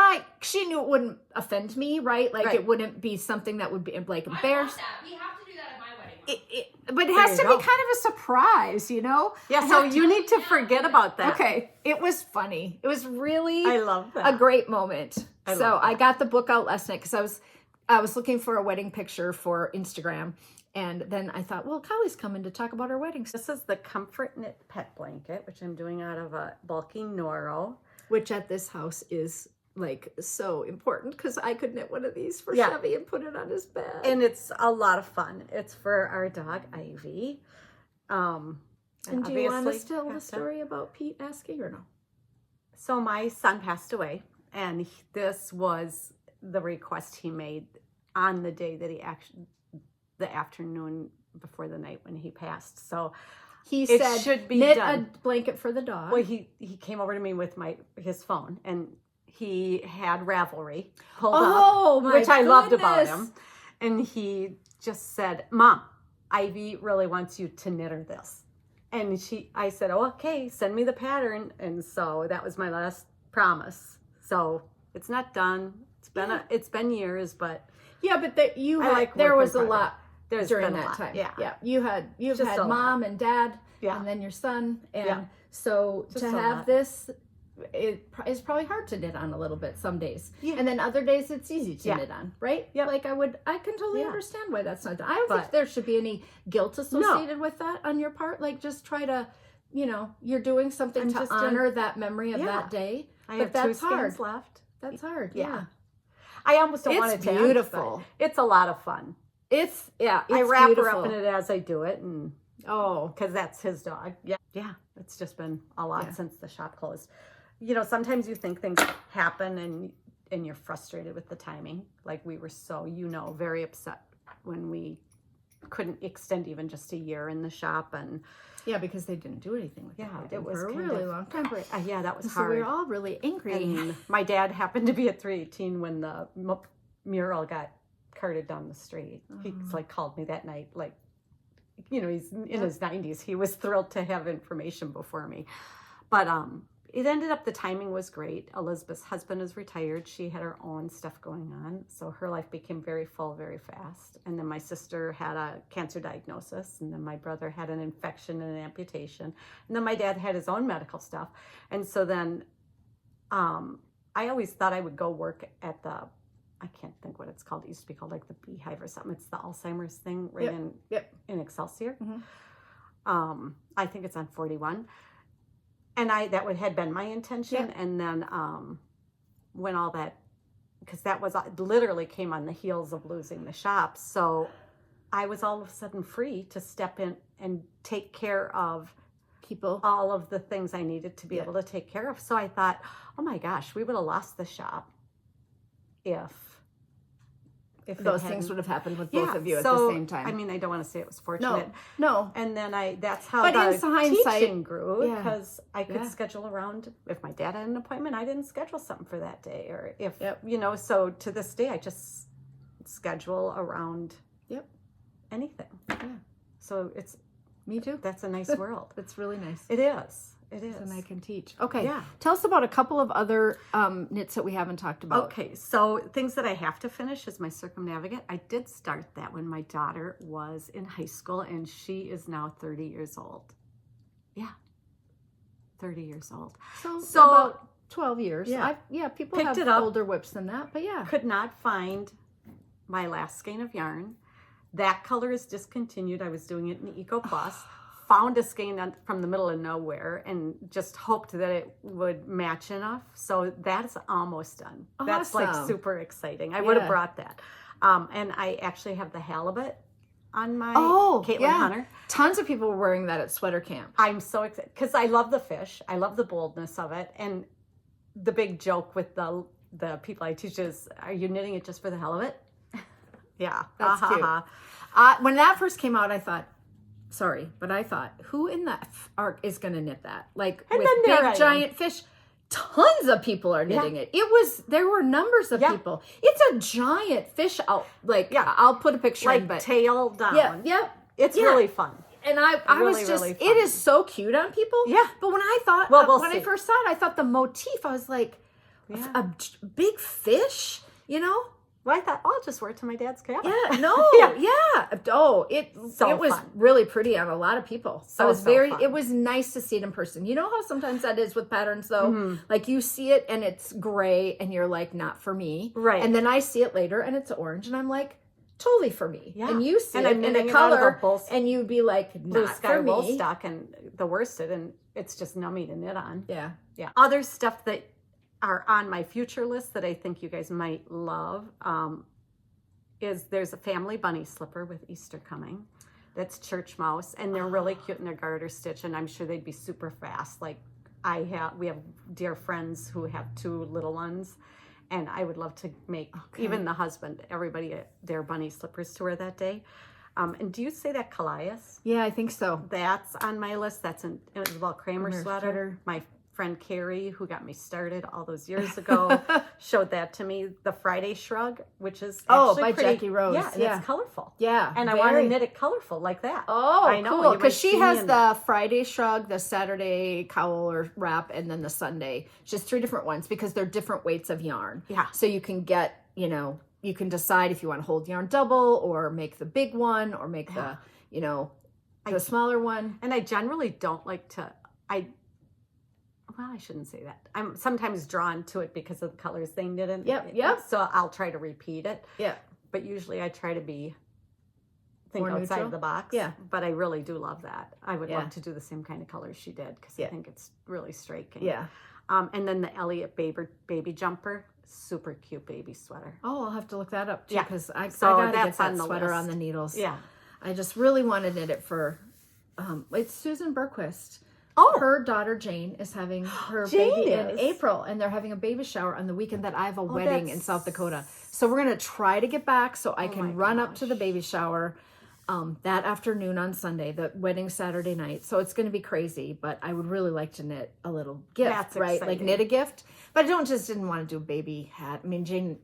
she knew it wouldn't offend me, right? Like it wouldn't be something that would be like embarrassing. We have to do that at my wedding. But it has to be kind of a surprise, you know? Yeah, so you need to forget about that. Okay. It was funny. It was really I love that. a great moment. love I got the book out last night because I was looking for a wedding picture for Instagram. And then I thought, well, Kylie's coming to talk about our wedding. This is the Comfort Knit Pet Blanket, which I'm doing out of a bulky Noro. Which at this house is like so important because I could knit one of these for Yeah. Chevy and put it on his bed. And it's a lot of fun. It's for our dog, Ivy. And do you want us to tell the Hector. story about Pete asking or no? So my son passed away, and this was the request he made on the day that the afternoon before the night when he passed. So He it said, should be knit done. a blanket for the dog. Well, he came over to me with his phone, and he had Ravelry pulled Oh, up, my which I loved about goodness. him. And he just said, "Mom, Ivy really wants you to knit her this." And I said, "Oh, okay, send me the pattern." And so that was my last promise. So it's not done. It's been years, but Yeah, but like there work was in a progress. lot There's during been a that lot, time. yeah. You've had Just a lot. mom and dad, Yeah. and then your son, and Yeah. so Just to a have lot. this, it is probably hard to knit on a little bit some days, Yeah. and then other days it's easy to Yeah. knit on, right? Yep. Like I can totally Yeah. understand why that's not done. I don't think But- there should be any guilt associated with that on your part. Like just try to, you're doing something I'm to just honor that memory of Yeah. that day. I But have that's 2 skeins hard. left. That's hard. Yeah. Yeah. I almost don't want it It's to end, beautiful. but it's a lot of fun. It's I wrap beautiful. her up in it as I do it, and Oh, because that's his dog. Yeah. It's just been a lot Yeah. since the shop closed. Sometimes you think things happen and you're frustrated with the timing. Like we were very upset when we couldn't extend even just a year in the shop, and yeah, because they didn't do anything with Yeah, wedding it was for a kind really of- long time. yeah, that was So hard. we were all really angry. And my dad happened to be at 318 when the mural got carted down the street. He called me that night, he's in his 90s. He was thrilled to have information before me. But it ended up, the timing was great. Elizabeth's husband is retired. She had her own stuff going on. So her life became very full very fast. And then my sister had a cancer diagnosis. And then my brother had an infection and an amputation. And then my dad had his own medical stuff. And so then I always thought I would go work at I can't think what it's called. It used to be called like the Beehive or something. It's the Alzheimer's thing right in Excelsior. Mhm. I think it's on 41. And that had been my intention. Yeah. And then when all that, because that was literally came on the heels of losing the shop. So I was all of a sudden free to step in and take care of People. all of the things I needed to be able to take care of. So I thought, oh my gosh, we would have lost the shop if Those things would have happened with both of you at the same time. I mean, I don't want to say it was fortunate. No. And then that's how But in the hindsight, teaching grew, yeah. because I could Yeah. schedule around. If my dad had an appointment, I didn't schedule something for that day, or if Yep. So to this day, I just schedule around anything. Yeah. So Me too. that's a nice world. It's really nice. It is. It is. And I can teach. Okay. Yeah. Tell us about a couple of other knits that we haven't talked about. Okay, so things that I have to finish is my circumnavigate. I did start that when my daughter was in high school, and she is now 30 years old. Yeah, 30 years old. So about 12 years. Yeah. People Picked have it up. older whips than that, but yeah. Could not find my last skein of yarn. That color is discontinued. I was doing it in Eco Plus. Found a skein from the middle of nowhere and just hoped that it would match enough. So that's almost done. That's like Awesome. super exciting. I would have Yeah. brought that. And I actually have the halibut on my Caitlin yeah. Hunter. Tons of people were wearing that at sweater camp. I'm so excited because I love the fish. I love the boldness of it. And the big joke with the people I teach is, are you knitting it just for the halibut? Yeah. That's cute. When that first came out, I thought, who in the arc is going to knit that? Like And with then there I big am. giant fish. tons of people are knitting it. There were numbers of people. It's a giant fish out. Like, I'll put a picture in, but tail down. Yeah. It's really fun. And I was just, really it fun. is so cute on people. Yeah. But when I thought, when I first saw it, I thought the motif, I was like, a big fish, you know? Well, I thought, I'll just wear it to my dad's cabin. Yeah, no, Oh, it was fun. really pretty on a lot of people. Fun. It was nice to see it in person. You know how sometimes that is with patterns though? Mm-hmm. Like you see it and it's gray and you're like, not for me. Right. And then I see it later and it's orange and I'm like, totally for me. Yeah. And you see and it in a color and you'd be like, blue not sky for wool me. stock and the worsted, and it's just nummy to knit on. Yeah. Yeah. Other stuff that are on my future list that I think you guys might love is there's a family bunny slipper with Easter coming. That's Churchmouse, and they're really cute in their garter stitch, and I'm sure they'd be super fast. Like we have dear friends who have 2 little ones, and I would love to make even the husband, everybody their bunny slippers to wear that day. And do you say that Callias? Yeah, I think so. That's on my list. That's an Isabell Kraemer sweater. My friend Carrie, who got me started all those years ago, showed that to me. The Friday Shrug, which is actually by pretty, Jackie Rose. Yeah, and it's colorful. Yeah, and I want to knit it colorful like that. Oh, I know, cool. Because she has the Friday Shrug, the Saturday Cowl or wrap, and then the Sunday. Just 3 different ones because they're different weights of yarn. Yeah. So you can get, you can decide if you want to hold yarn double or make the big one or make the, the smaller one. And I generally don't like to, well, I shouldn't say that. I'm sometimes drawn to it because of the colors they knit in. Yep. So I'll try to repeat it. Yeah. But usually I try to think more outside neutral? of the box. Yeah. But I really do love that. I would love to do the same kind of colors she did because I think it's really striking. Yeah. And then the Elliot baby jumper, super cute baby sweater. Oh, I'll have to look that up too because I So gotta get that's that on the sweater list. on the needles. Yeah. I just really want to knit it for, it's Susan Berquist. Oh. Her daughter Jane is having her baby in April, and they're having a baby shower on the weekend that I have a wedding in South Dakota. So we're going to try to get back so I can run up to the baby shower that afternoon on Sunday, the wedding Saturday night. So it's going to be crazy, but I would really like to knit a little gift, That's right? exciting. Like knit a gift. But I didn't want to do a baby hat. I mean, Jane,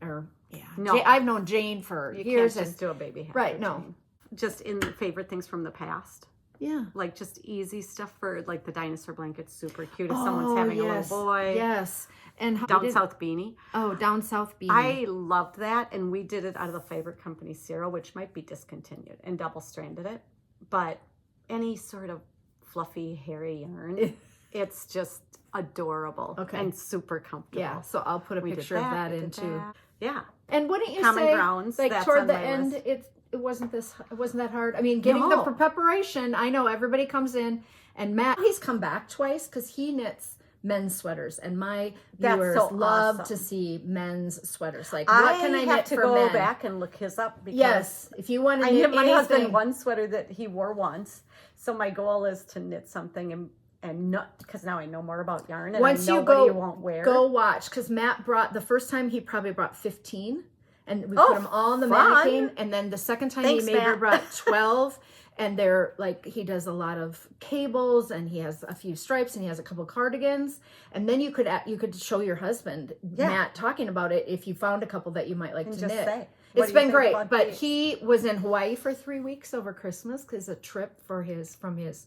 No. I've known Jane for years. Can't just do a baby hat. Right, no. Jane. Just in favorite things from the past. Yeah. Like just easy stuff for like the dinosaur blanket, super cute if someone's having a little boy. Yes. And Down South beanie. Oh, Down South beanie. I loved that, and we did it out of the favorite company, Zero, which might be discontinued, and double-stranded it. But any sort of fluffy, hairy yarn, it's just adorable and super comfortable. Yeah, so I'll put a picture of that in too. Yeah. And wouldn't you Common say, Grounds, like that's toward on the my end, list. it wasn't that hard? I mean, getting the preparation, I know everybody comes in, and Matt, he's come back twice because he knits men's sweaters, and my viewers love to see men's sweaters. Like, what can I knit to for go men? back and look his up because Yes, if you want to I knit knit my husband anything. one sweater that he wore once. So my goal is to knit something and not because now I know more about yarn and Once you nobody won't wear. go watch, because Matt brought, the first time he probably brought 15, and we put them all in the mannequin, and then the second time he maybe brought 12. And they're like, he does a lot of cables, and he has a few stripes, and he has a couple cardigans. And then you could show your husband, Matt, talking about it if you found a couple that you might like to knit. Say, it's been great. But he was in Hawaii for 3 weeks over Christmas because a trip from his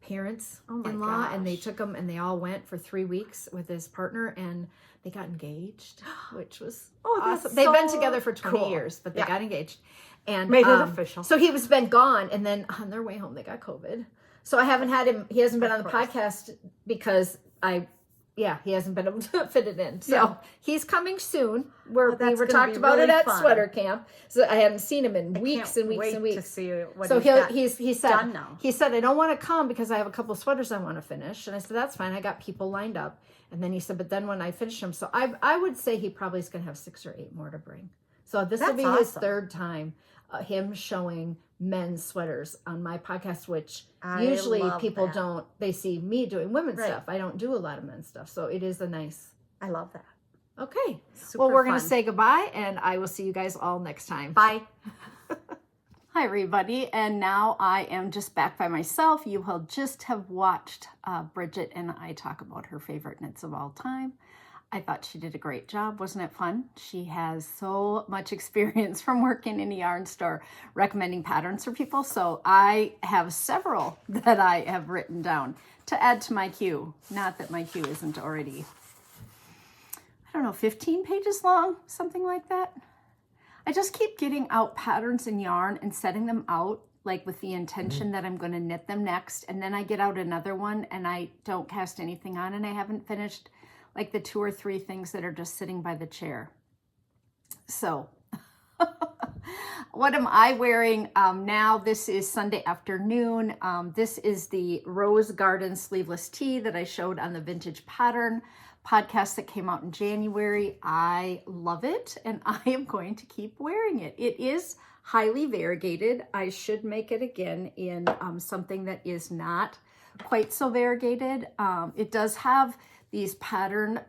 parents-in-law, and they took him, and they all went for 3 weeks with his partner, and they got engaged, which was awesome. They've been together for 20 years, but they got engaged. And made it official. So he was been gone, and then on their way home they got COVID. So I haven't had him. He hasn't been on the podcast because he hasn't been able to fit it in. So he's coming soon. We were talked about it at sweater camp. So I hadn't seen him in weeks and weeks and weeks. To see what so he said done now. He said, I don't want to come because I have a couple sweaters I want to finish. And I said, that's fine. I got people lined up. And then he said, but then when I finish them, so I would say he probably is going to have 6 or 8 more to bring. So this will be his third time. Him showing men's sweaters on my podcast, which usually people don't, they see me doing women's stuff. I don't do a lot of men's stuff. So it is a nice. I love that. Okay. Well, we're going to say goodbye, and I will see you guys all next time. Bye. Hi everybody, and now I am just back by myself. You will just have watched Bridget and I talk about her favorite knits of all time. I thought she did a great job. Wasn't it fun? She has so much experience from working in a yarn store recommending patterns for people. So I have several that I have written down to add to my queue. Not that my queue isn't already, I don't know, 15 pages long, something like that. I just keep getting out patterns and yarn and setting them out like with the intention that I'm going to knit them next. And then I get out another one and I don't cast anything on and I haven't finished like the 2 or 3 things that are just sitting by the chair. So what am I wearing now? This is Sunday afternoon. This is the Rose Garden sleeveless tee that I showed on the Vintage Pattern podcast that came out in January. I love it and I am going to keep wearing it. It is highly variegated. I should make it again in something that is not quite so variegated. It does have these pattern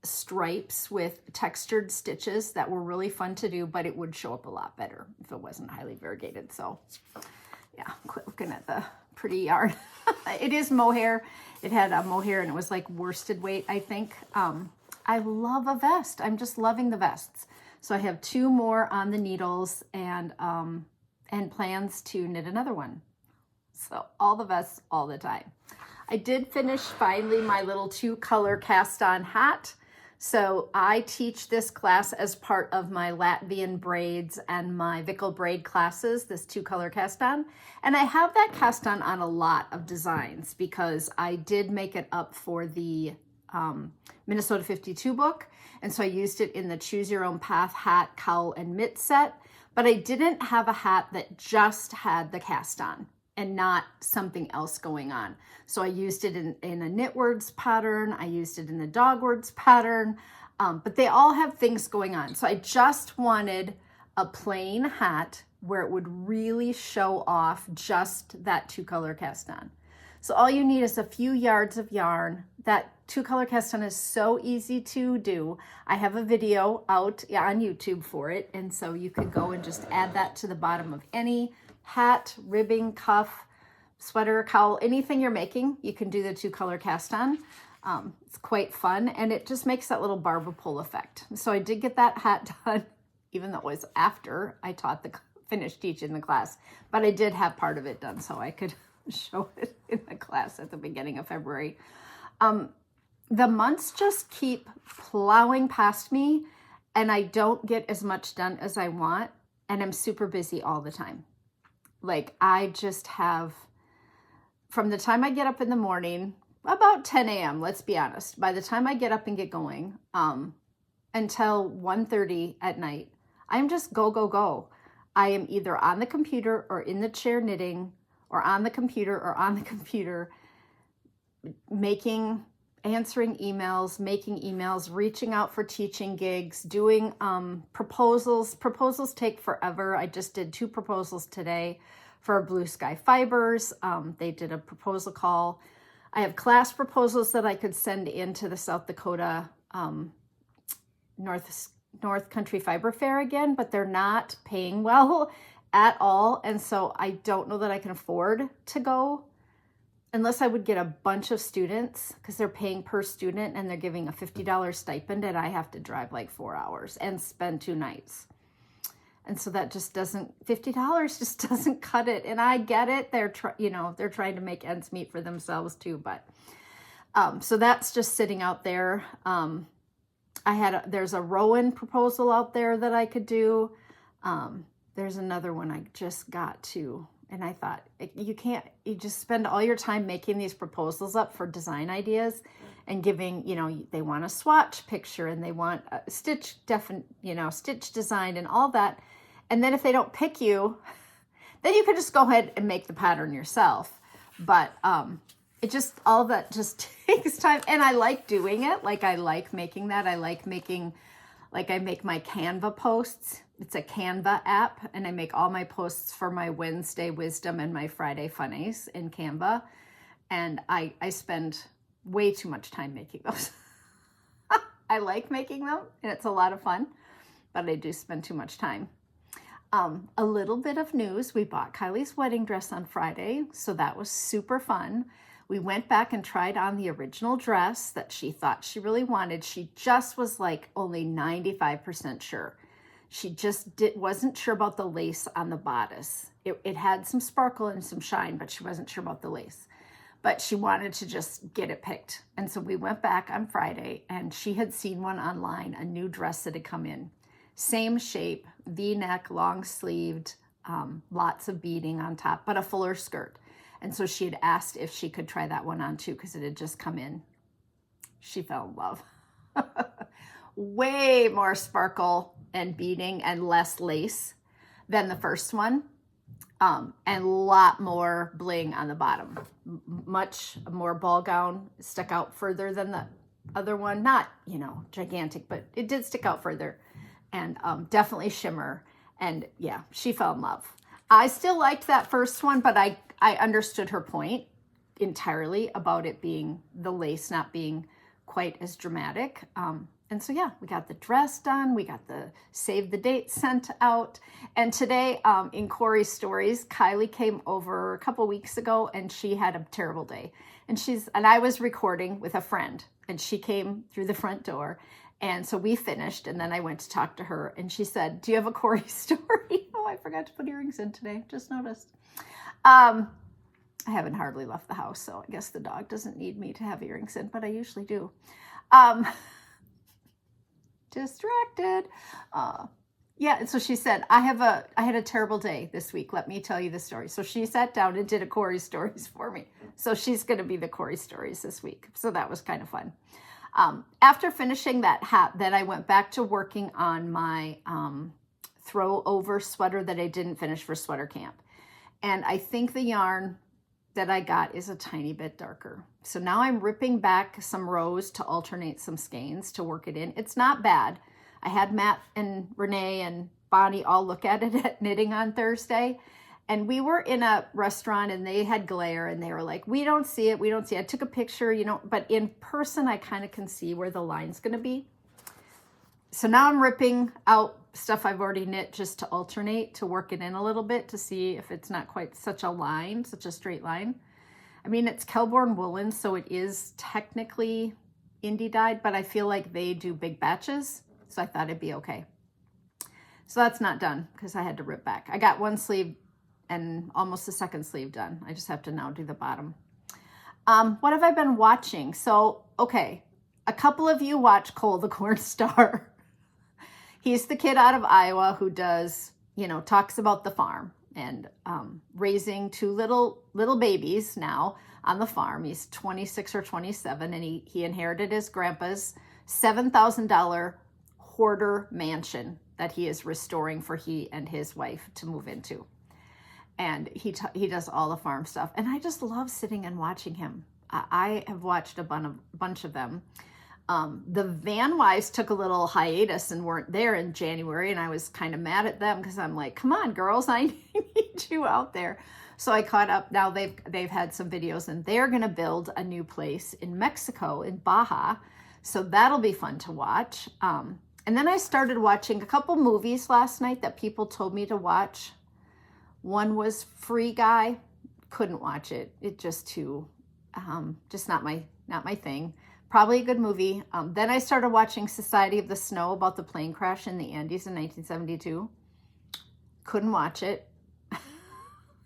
stripes with textured stitches that were really fun to do, but it would show up a lot better if it wasn't highly variegated. So yeah, quit looking at the pretty yarn. It is mohair. It had a mohair and it was like worsted weight, I think. I love a vest. I'm just loving the vests. So I have 2 more on the needles and plans to knit another one. So all the vests all the time. I did finish finally my little 2-color cast on hat. So I teach this class as part of my Latvian braids and my Vickle braid classes, this 2-color cast on. And I have that cast on a lot of designs because I did make it up for the Minnesota 52 book. And so I used it in the Choose Your Own Path hat, cowl, and mitt set. But I didn't have a hat that just had the cast on and not something else going on. So I used it in a knitwords pattern. I used it in the dogwords pattern, but they all have things going on. So I just wanted a plain hat where it would really show off just that 2-color cast on. So all you need is a few yards of yarn. That 2-color cast on is so easy to do. I have a video out on YouTube for it. And so you could go and just add that to the bottom of any hat, ribbing, cuff, sweater, cowl, anything you're making, you can do the 2-color cast on. It's quite fun and it just makes that little barber pole effect. So I did get that hat done, even though it was after I finished teaching the class, but I did have part of it done so I could show it in the class at the beginning of February. The months just keep plowing past me and I don't get as much done as I want and I'm super busy all the time. Like I just have, from the time I get up in the morning, about 10 a.m., let's be honest, by the time I get up and get going, until 1:30 at night, I'm just go, go, go. I am either on the computer or in the chair knitting or on the computer answering emails, making emails, reaching out for teaching gigs, doing proposals. Proposals take forever. I just did 2 proposals today for Blue Sky Fibers. They did a proposal call. I have class proposals that I could send into the South Dakota North Country Fiber Fair again, but they're not paying well at all. And so I don't know that I can afford to go unless I would get a bunch of students because they're paying per student and they're giving a $50 stipend and I have to drive like 4 hours and spend 2 nights. And so that just doesn't, $50 just doesn't cut it. And I get it. They're trying to make ends meet for themselves too. But so that's just sitting out there. There's a Rowan proposal out there that I could do. There's another one I just got to. And I thought, you just spend all your time making these proposals up for design ideas and giving, they want a swatch picture and they want a stitch design and all that. And then if they don't pick you, then you could just go ahead and make the pattern yourself. But all that just takes time. And I like doing it. Like I like making that. I make my Canva posts. It's a Canva app, and I make all my posts for my Wednesday Wisdom and my Friday Funnies in Canva. And I spend way too much time making those. I like making them, and it's a lot of fun, but I do spend too much time. A little bit of news. We bought Kylie's wedding dress on Friday, so that was super fun. We went back and tried on the original dress that she thought she really wanted. She just was like only 95% sure. She just wasn't sure about the lace on the bodice. It had some sparkle and some shine, but she wasn't sure about the lace. But she wanted to just get it picked. And so we went back on Friday, and she had seen one online, a new dress that had come in. Same shape, V-neck, long-sleeved, lots of beading on top, but a fuller skirt. And so she had asked if she could try that one on too, because it had just come in. She fell in love. Way more sparkle and beading and less lace than the first one. And a lot more bling on the bottom. Much more ball gown, stuck out further than the other one. Not, gigantic, but it did stick out further. And definitely shimmer. And yeah, she fell in love. I still liked that first one, but I understood her point entirely about it being the lace not being quite as dramatic. And so, yeah, we got the dress done. We got the save the date sent out. And today in Corey's stories, Kylie came over a couple weeks ago and she had a terrible day. And I was recording with a friend and she came through the front door. And so we finished, and then I went to talk to her, and she said, "Do you have a Corey story?" Oh, I forgot to put earrings in today. Just noticed. I haven't hardly left the house, so I guess the dog doesn't need me to have earrings in, but I usually do. Distracted. Yeah, and so she said, I had a terrible day this week. Let me tell you the story. So she sat down and did a Corey stories for me. So she's going to be the Corey stories this week. So that was kind of fun. After finishing that hat, then I went back to working on my throw over sweater that I didn't finish for sweater camp. And I think the yarn that I got is a tiny bit darker. So now I'm ripping back some rows to alternate some skeins to work it in. It's not bad. I had Matt and Renee and Bonnie all look at it at knitting on Thursday. And we were in a restaurant and they had glare and they were like, we don't see it. I took a picture, but in person, I kind of can see where the line's going to be. So now I'm ripping out stuff I've already knit just to alternate, to work it in a little bit to see if it's not quite such a straight line. I mean, it's Kelbourne woolen, so it is technically indie dyed, but I feel like they do big batches. So I thought it'd be okay. So that's not done because I had to rip back. I got one sleeve and almost the second sleeve done. I just have to now do the bottom. What have I been watching? So, okay, a couple of you watch Cole the Corn Star. He's the kid out of Iowa who does, talks about the farm and raising two little babies now on the farm. He's 26 or 27 and he inherited his grandpa's $7,000 hoarder mansion that he is restoring for he and his wife to move into. And he does all the farm stuff. And I just love sitting and watching him. I have watched a bunch of them. The Van Wives took a little hiatus and weren't there in January. And I was kind of mad at them because I'm like, come on, girls, I need you out there. So I caught up. Now they've had some videos and they're going to build a new place in Mexico, in Baja. So that'll be fun to watch. And then I started watching a couple movies last night that people told me to watch. One was Free Guy. Couldn't watch it. It just just not my thing. Probably a good movie. Then I started watching Society of the Snow about the plane crash in the Andes in 1972. Couldn't watch it.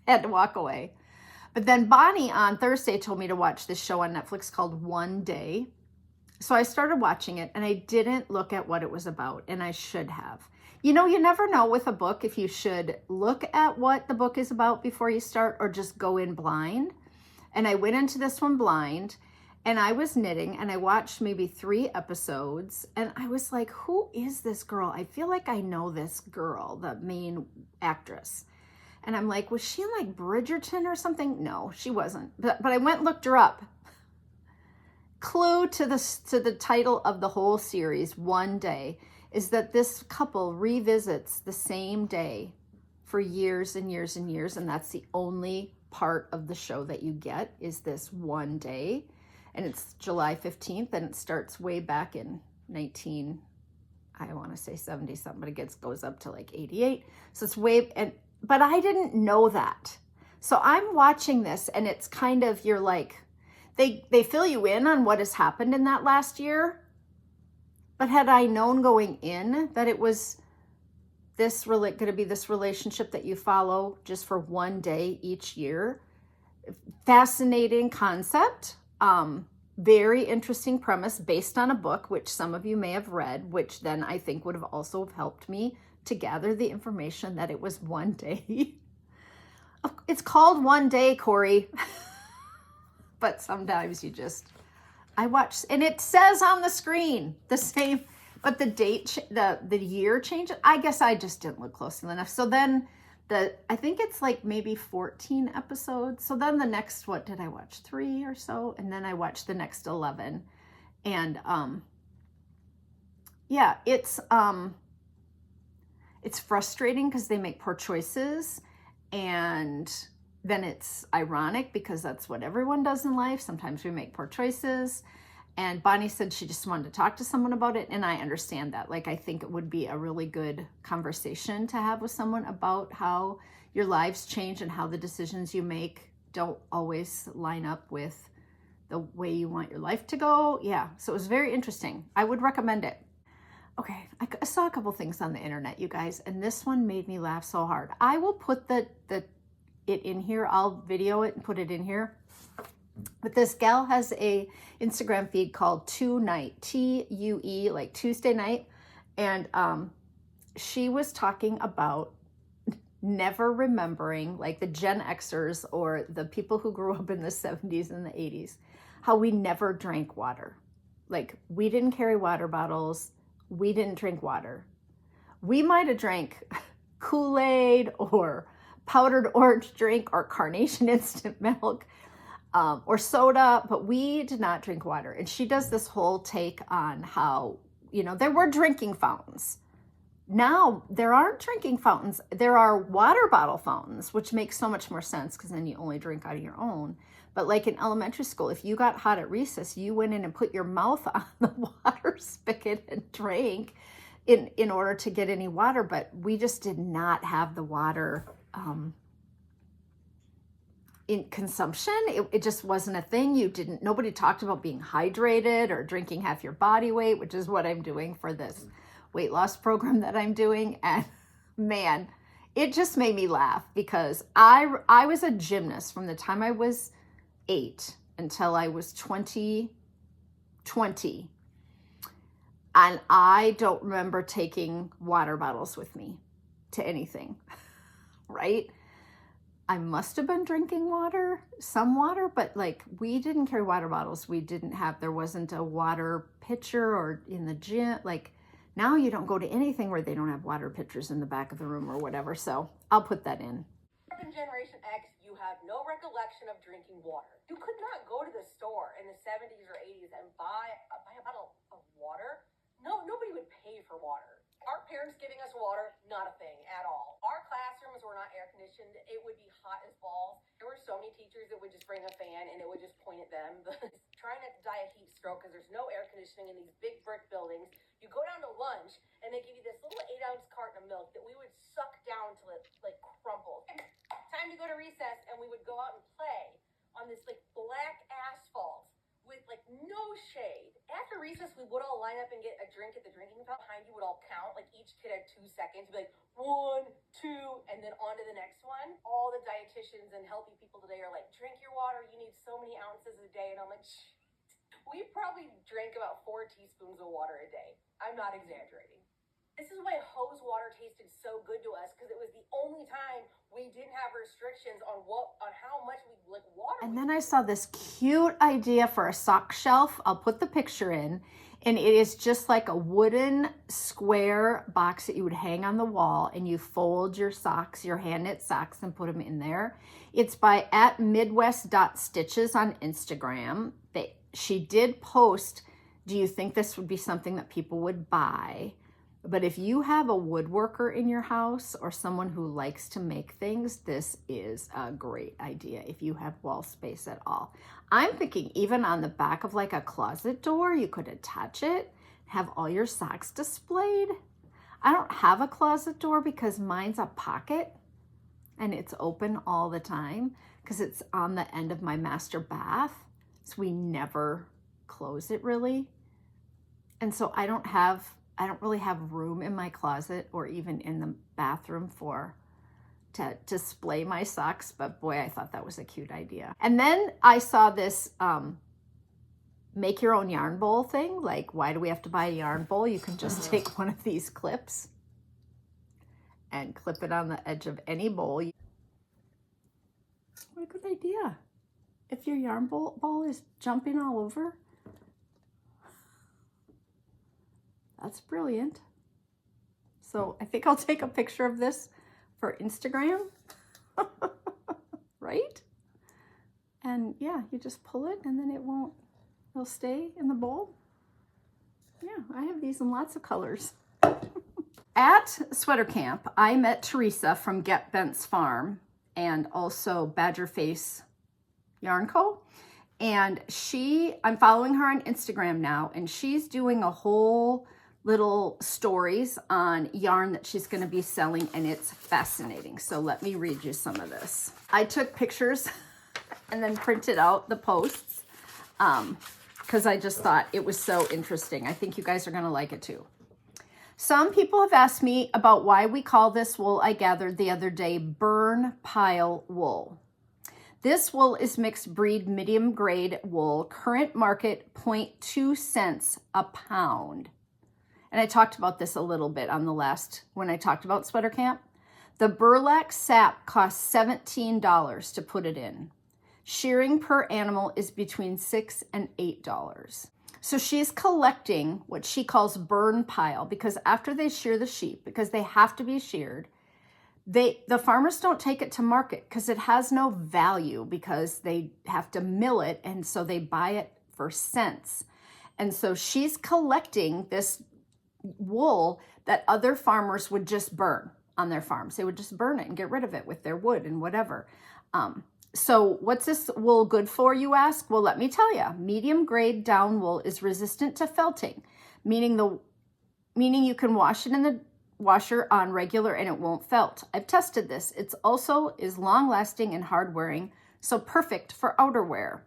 Had to walk away. But then Bonnie on Thursday told me to watch this show on Netflix called One Day. So I started watching it and I didn't look at what it was about, and I should have. You never know with a book if you should look at what the book is about before you start or just go in blind. And I went into this one blind and I was knitting and I watched maybe 3 episodes and I was like, who is this girl? I feel like I know this girl, the main actress. And I'm like, was she in like Bridgerton or something? No, she wasn't. But I went and looked her up. Clue to the title of the whole series, One Day, is that this couple revisits the same day for years and years and years, and that's the only part of the show that you get is this one day, and it's July 15th, and it starts way back in I want to say 70 something, but it goes up to like 88. So it's but I didn't know that. So I'm watching this and it's kind of, you're like, they fill you in on what has happened in that last year. But had I known going in that it was going to be this relationship that you follow just for one day each year, fascinating concept, very interesting premise based on a book, which some of you may have read, which then I think would have also helped me to gather the information that it was one day. It's called One Day, Corey. But sometimes I watch, and it says on the screen the same, but the date, the year changes. I guess I just didn't look closely enough. So then I think it's like maybe 14 episodes. So then the next, what did I watch? 3 or so. And then I watched the next 11. And, yeah, it's frustrating because they make poor choices, and then it's ironic because that's what everyone does in life. Sometimes we make poor choices. And Bonnie said she just wanted to talk to someone about it. And I understand that. Like, I think it would be a really good conversation to have with someone about how your lives change and how the decisions you make don't always line up with the way you want your life to go. Yeah. So it was very interesting. I would recommend it. Okay. I saw a couple things on the internet, you guys, and this one made me laugh so hard. I will put it in here. I'll video it and put it in here. But this gal has a Instagram feed called TUE-NIGHT, TUE, like Tuesday night. And she was talking about never remembering, like the Gen Xers or the people who grew up in the 70s and the 80s, how we never drank water. Like, we didn't carry water bottles. We didn't drink water. We might have drank Kool-Aid or powdered orange drink or Carnation instant milk, or soda, but we did not drink water. And she does this whole take on how, there were drinking fountains. Now there aren't drinking fountains. There are water bottle fountains, which makes so much more sense because then you only drink out of your own. But like in elementary school, if you got hot at recess, you went in and put your mouth on the water spigot and drank in order to get any water. But we just did not have the water in consumption. It just wasn't a thing. Nobody talked about being hydrated or drinking half your body weight, which is what I'm doing for this weight loss program that I'm doing. And man, it just made me laugh because I was a gymnast from the time I was 8 until I was 20. And I don't remember taking water bottles with me to anything, right? I must have been drinking some water, but like we didn't carry water bottles. There wasn't a water pitcher or in the gym. Like now you don't go to anything where they don't have water pitchers in the back of the room or whatever. So I'll put that in. In Generation X, you have no recollection of drinking water. You could not go to the store in the 70s or 80s and buy a bottle of water. No, nobody would pay for water. Our parents giving us water, not a thing at all. Our classrooms were not air conditioned. It would be hot as balls. There were so many teachers that would just bring a fan and it would just point at them. Trying not to die of heat stroke because there's no air conditioning in these big brick buildings. You go down to lunch and they give you this little 8-ounce carton of milk that we would suck down till it like crumpled. Time to go to recess and we would go out and play on this like black asphalt with like no shade. After recess, we would all line up and get a drink at the drinking fountain. Behind you would all count, like each kid had 2 seconds. You'd be like 1, 2, and then on to the next one. All the dietitians and healthy people today are like, drink your water. You need so many ounces a day. And I'm like, shh. We probably drank about 4 teaspoons of water a day. I'm not exaggerating. This is why hose water tasted so good to us, because it was the only time we didn't have restrictions on how much we like water. And then I saw this cute idea for a sock shelf. I'll put the picture in, and it is just like a wooden square box that you would hang on the wall, and you fold your socks, your hand knit socks, and put them in there. It's by @midwest.stitches on Instagram. She did post, do you think this would be something that people would buy? But if you have a woodworker in your house or someone who likes to make things, this is a great idea if you have wall space at all. I'm thinking even on the back of like a closet door, you could attach it, have all your socks displayed. I don't have a closet door because mine's a pocket and it's open all the time because it's on the end of my master bath. So we never close it really. And so I don't really have room in my closet or even in the bathroom to display my socks, but boy, I thought that was a cute idea. And then I saw this make your own yarn bowl thing. Like, why do we have to buy a yarn bowl? You can just take one of these clips and clip it on the edge of any bowl. What a good idea. If your yarn ball is jumping all over, that's brilliant. So I think I'll take a picture of this for Instagram, right? And yeah, you just pull it and then it'll stay in the bowl. Yeah, I have these in lots of colors. At sweater camp, I met Teresa from Get Bent's Farm and also Badger Face Yarn Co. And I'm following her on Instagram now, and she's doing a whole little stories on yarn that she's going to be selling, and it's fascinating. So let me read you some of this. I took pictures and then printed out the posts because I just thought it was so interesting. I think you guys are going to like it too. Some people have asked me about why we call this wool I gathered the other day burn pile wool. This wool is mixed breed medium grade wool, current market 0.2 cents a pound. And I talked about this a little bit on when I talked about sweater camp. The burlap sap costs $17 to put it in. Shearing per animal is between $6 and $8. So she's collecting what she calls burn pile, because after they shear the sheep, because they have to be sheared, the farmers don't take it to market because it has no value because they have to mill it, and so they buy it for cents. And so she's collecting this wool that other farmers would just burn on their farms. They would just burn it and get rid of it with their wood and whatever. So what's this wool good for, you ask? Well, let me tell you. Medium grade down wool is resistant to felting, meaning you can wash it in the washer on regular and it won't felt. I've tested this. It's also is long lasting and hard wearing, so perfect for outerwear.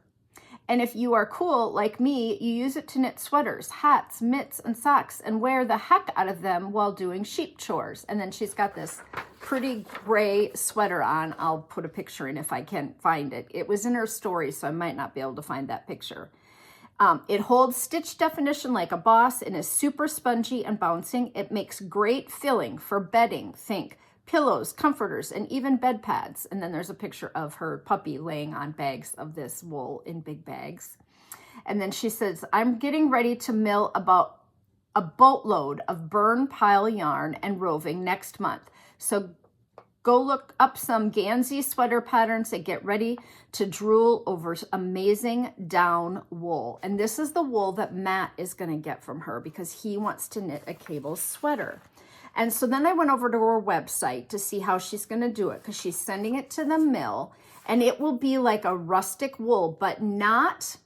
And if you are cool like me, you use it to knit sweaters, hats, mitts, and socks, and wear the heck out of them while doing sheep chores. And then she's got this pretty gray sweater on. I'll put a picture in if I can find it. It was in her story, so I might not be able to find that picture. It holds stitch definition like a boss and is super spongy and bouncing. It makes great filling for bedding. Think pillows, comforters, and even bed pads. And then there's a picture of her puppy laying on bags of this wool in big bags. And then she says, I'm getting ready to mill about a boatload of burn pile yarn and roving next month. So go look up some Gansey sweater patterns and get ready to drool over amazing down wool. And this is the wool that Matt is going to get from her because he wants to knit a cable sweater. And so then I went over to her website to see how she's going to do it, because she's sending it to the mill, and it will be like a rustic wool, but not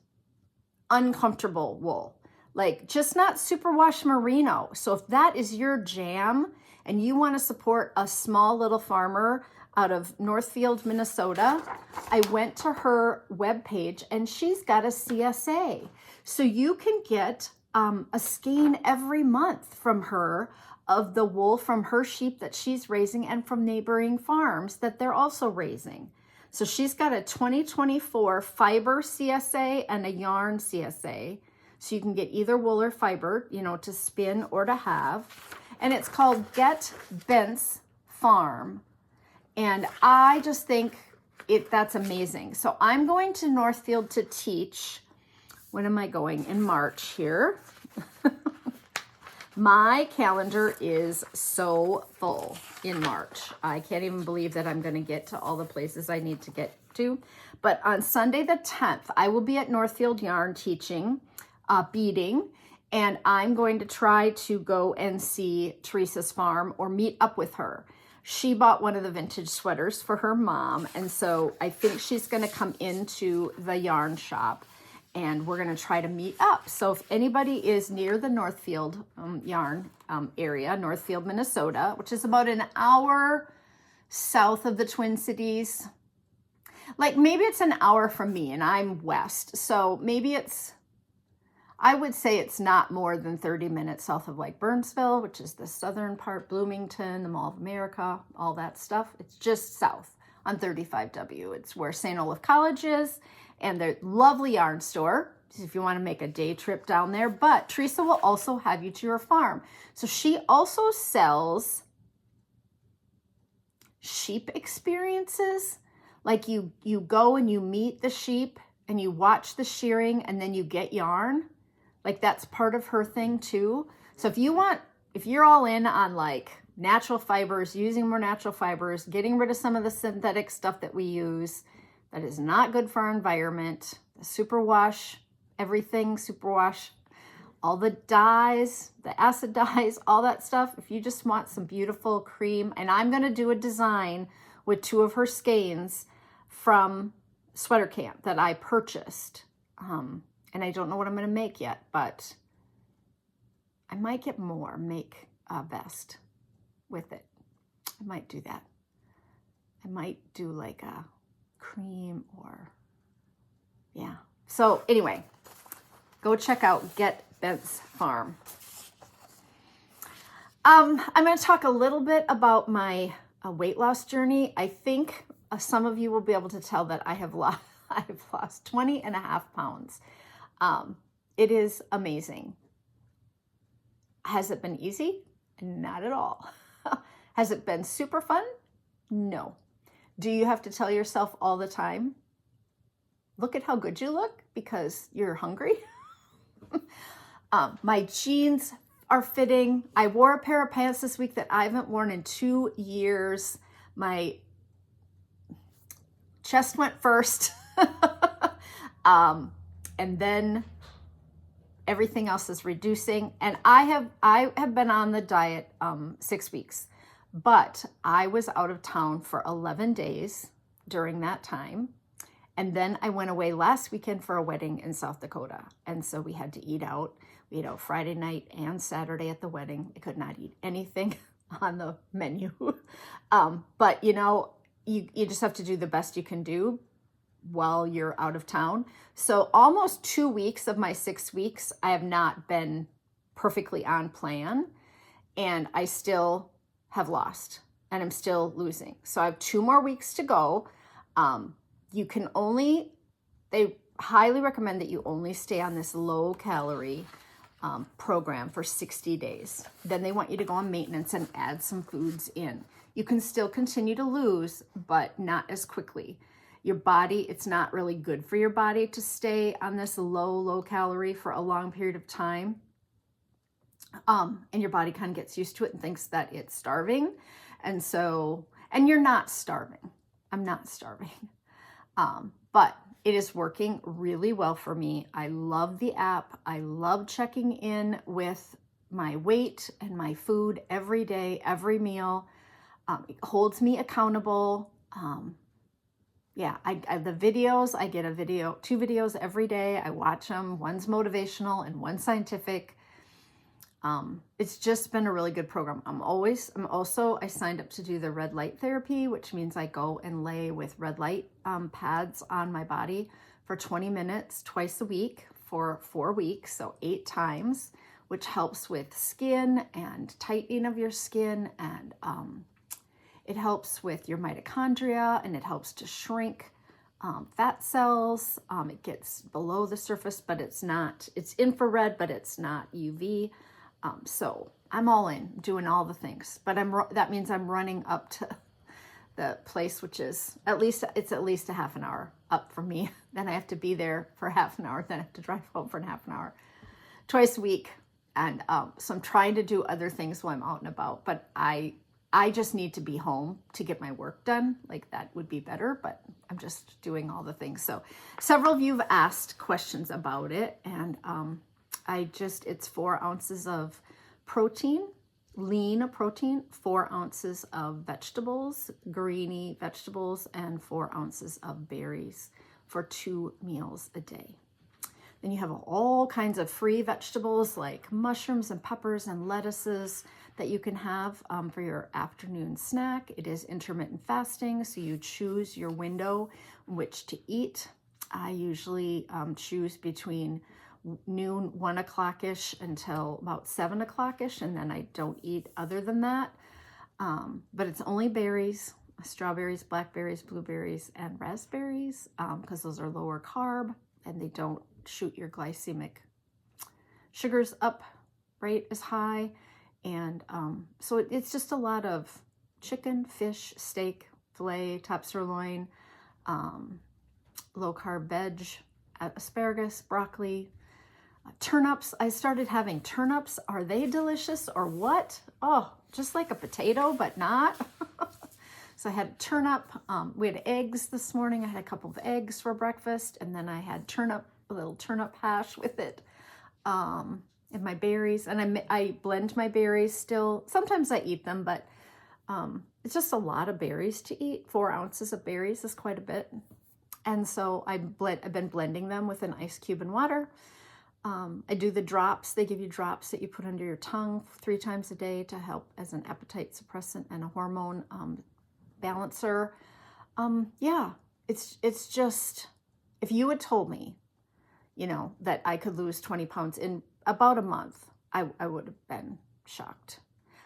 uncomfortable wool, like just not superwash merino. So if that is your jam and you want to support a small little farmer out of Northfield, Minnesota, I went to her webpage and she's got a CSA. So you can get a skein every month from her of the wool from her sheep that she's raising and from neighboring farms that they're also raising. So she's got a 2024 fiber CSA and a yarn CSA. So you can get either wool or fiber, to spin or to have. And it's called Get Bent's Farm. And I just think that's amazing. So I'm going to Northfield to teach. When am I going? In March here. My calendar is so full in March. I can't even believe that I'm going to get to all the places I need to get to. But on Sunday the 10th, I will be at Northfield Yarn teaching beading. And I'm going to try to go and see Teresa's farm or meet up with her. She bought one of the vintage sweaters for her mom. And so I think she's going to come into the yarn shop. and we're going to try to meet up. So if anybody is near the Northfield yarn area, Northfield, Minnesota, which is about an hour south of the Twin Cities, like maybe it's an hour from me and I'm west. So maybe it's, I would say it's not more than 30 minutes south of like Burnsville, which is the southern part, Bloomington, the Mall of America, all that stuff. It's just south on 35W. It's where St. Olaf College is, and their lovely yarn store if you want to make a day trip down there. But Teresa will also have you to her farm. So she also sells sheep experiences. Like you go and you meet the sheep and you watch the shearing and then you get yarn. Like that's part of her thing too. So if you're all in on like natural fibers, using more natural fibers, getting rid of some of the synthetic stuff that we use that is not good for our environment, the superwash, everything superwash, all the dyes, the acid dyes, all that stuff. If you just want some beautiful cream, and I'm going to do a design with 2 of her skeins from Sweater Camp that I purchased. And I don't know what I'm going to make yet, but I might get more, make a vest with it. I might do that. I might do like a cream or, yeah. So anyway, go check out Get Bent's Farm. I'm going to talk a little bit about my weight loss journey. I think some of you will be able to tell that I've lost 20 and a half pounds. It is amazing. Has it been easy? Not at all. Has it been super fun? No. Do you have to tell yourself all the time, look at how good you look because you're hungry? My jeans are fitting. I wore a pair of pants this week that I haven't worn in 2 years. My chest went first. And then everything else is reducing. And I have been on the diet 6 weeks, but I was out of town for 11 days during that time. And then I went away last weekend for a wedding in South Dakota. And so we had to eat out. We ate out Friday night and Saturday at the wedding. I could not eat anything on the menu. But you know, you just have to do the best you can do while you're out of town. So almost 2 weeks of my 6 weeks, I have not been perfectly on plan, and I still have lost and I'm still losing. So I have 2 more weeks to go. They highly recommend that you only stay on this low calorie program for 60 days. Then they want you to go on maintenance and add some foods in. You can still continue to lose, but not as quickly. Your body, it's not really good for your body to stay on this low calorie for a long period of time. And your body kind of gets used to it and thinks that it's starving. And you're not starving. I'm not starving. But it is working really well for me. I love the app. I love checking in with my weight and my food every day, every meal. It holds me accountable. The videos, I get 2 videos every day. I watch them. One's motivational and one's scientific. It's just been a really good program. I signed up to do the red light therapy, which means I go and lay with red light pads on my body for 20 minutes twice a week for 4 weeks, so 8 times, which helps with skin and tightening of your skin, and it helps with your mitochondria, and it helps to shrink fat cells. It gets below the surface, but it's infrared, but it's not UV. So I'm all in, doing all the things, but that means I'm running up to the place, which is at least a half an hour up from me. Then I have to be there for half an hour. Then I have to drive home for half an hour twice a week. And so I'm trying to do other things while I'm out and about, but I just need to be home to get my work done. Like that would be better, but I'm just doing all the things. So several of you have asked questions about it, and it's 4 ounces of protein, lean protein, 4 ounces of vegetables, greeny vegetables, and 4 ounces of berries for 2 meals a day. Then you have all kinds of free vegetables like mushrooms and peppers and lettuces that you can have for your afternoon snack. It is intermittent fasting, so you choose your window in which to eat. I usually choose between noon, 1 o'clock-ish until about 7 o'clock-ish, and then I don't eat other than that. But it's only berries, strawberries, blackberries, blueberries, and raspberries, because those are lower carb and they don't shoot your glycemic sugars up right as high. And so it's just a lot of chicken, fish, steak, filet, top sirloin, low carb veg, asparagus, broccoli, turnips. I started having turnips. Are they delicious or what? Oh, just like a potato, but not. So I had turnip. We had eggs this morning. I had a couple of eggs for breakfast, and then I had a little turnip hash with it. And my berries, and I blend my berries still. Sometimes I eat them, but it's just a lot of berries to eat. 4 ounces of berries is quite a bit. And so I've been blending them with an ice cube and water. I do the drops. They give you drops that you put under your tongue 3 times a day to help as an appetite suppressant and a hormone balancer. Yeah, it's just, if you had told me, that I could lose 20 pounds in about a month, I would have been shocked.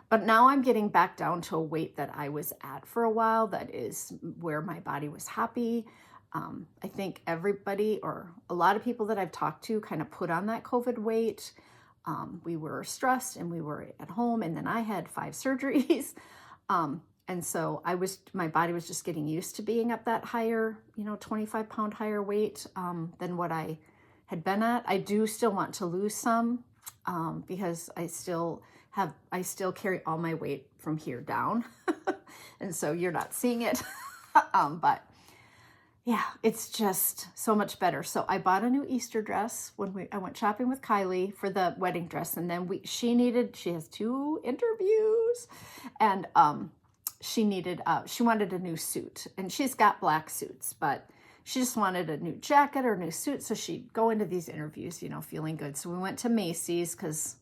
But now I'm getting back down to a weight that I was at for a while. That is where my body was happy. I think everybody, or a lot of people that I've talked to, kind of put on that COVID weight. We were stressed and we were at home, and then I had 5 surgeries. And so my body was just getting used to being at that higher, 25-pound higher weight than what I had been at. I do still want to lose some because I still carry all my weight from here down. And so you're not seeing it. But yeah, it's just so much better. So I bought a new Easter dress when I went shopping with Kylie for the wedding dress. And then she has 2 interviews, and she wanted a new suit, and she's got black suits, but she just wanted a new jacket or a new suit. So she'd go into these interviews, feeling good. So we went to Macy's because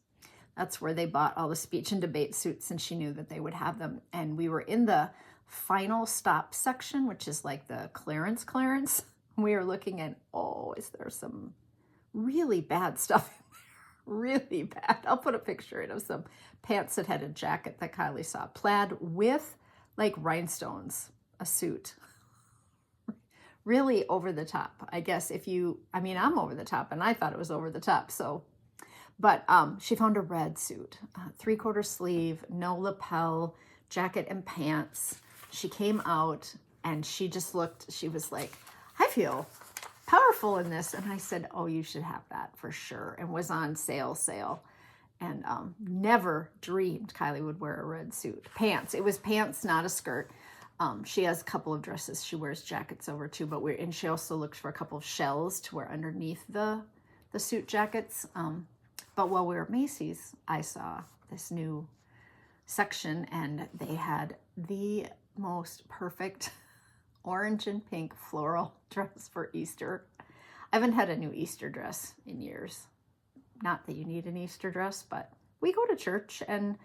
that's where they bought all the speech and debate suits, and she knew that they would have them. And we were in the final stop section, which is like the clearance. We were looking at, is there some really bad stuff in there? Really bad. I'll put a picture in of some pants that had a jacket that Kylie saw, plaid with like rhinestones, a suit. Really over the top. I guess I'm over the top, and I thought it was over the top. So, but she found a red suit, 3/4 sleeve, no lapel, jacket and pants. She came out and she was like, I feel powerful in this. And I said, you should have that for sure. And was on sale. And never dreamed Kylie would wear a red suit. Pants. It was pants, not a skirt. She has a couple of dresses. She wears jackets over too, and she also looks for a couple of shells to wear underneath the suit jackets. But while we were at Macy's, I saw this new section, and they had the most perfect orange and pink floral dress for Easter. I haven't had a new Easter dress in years. Not that you need an Easter dress, but we go to church, and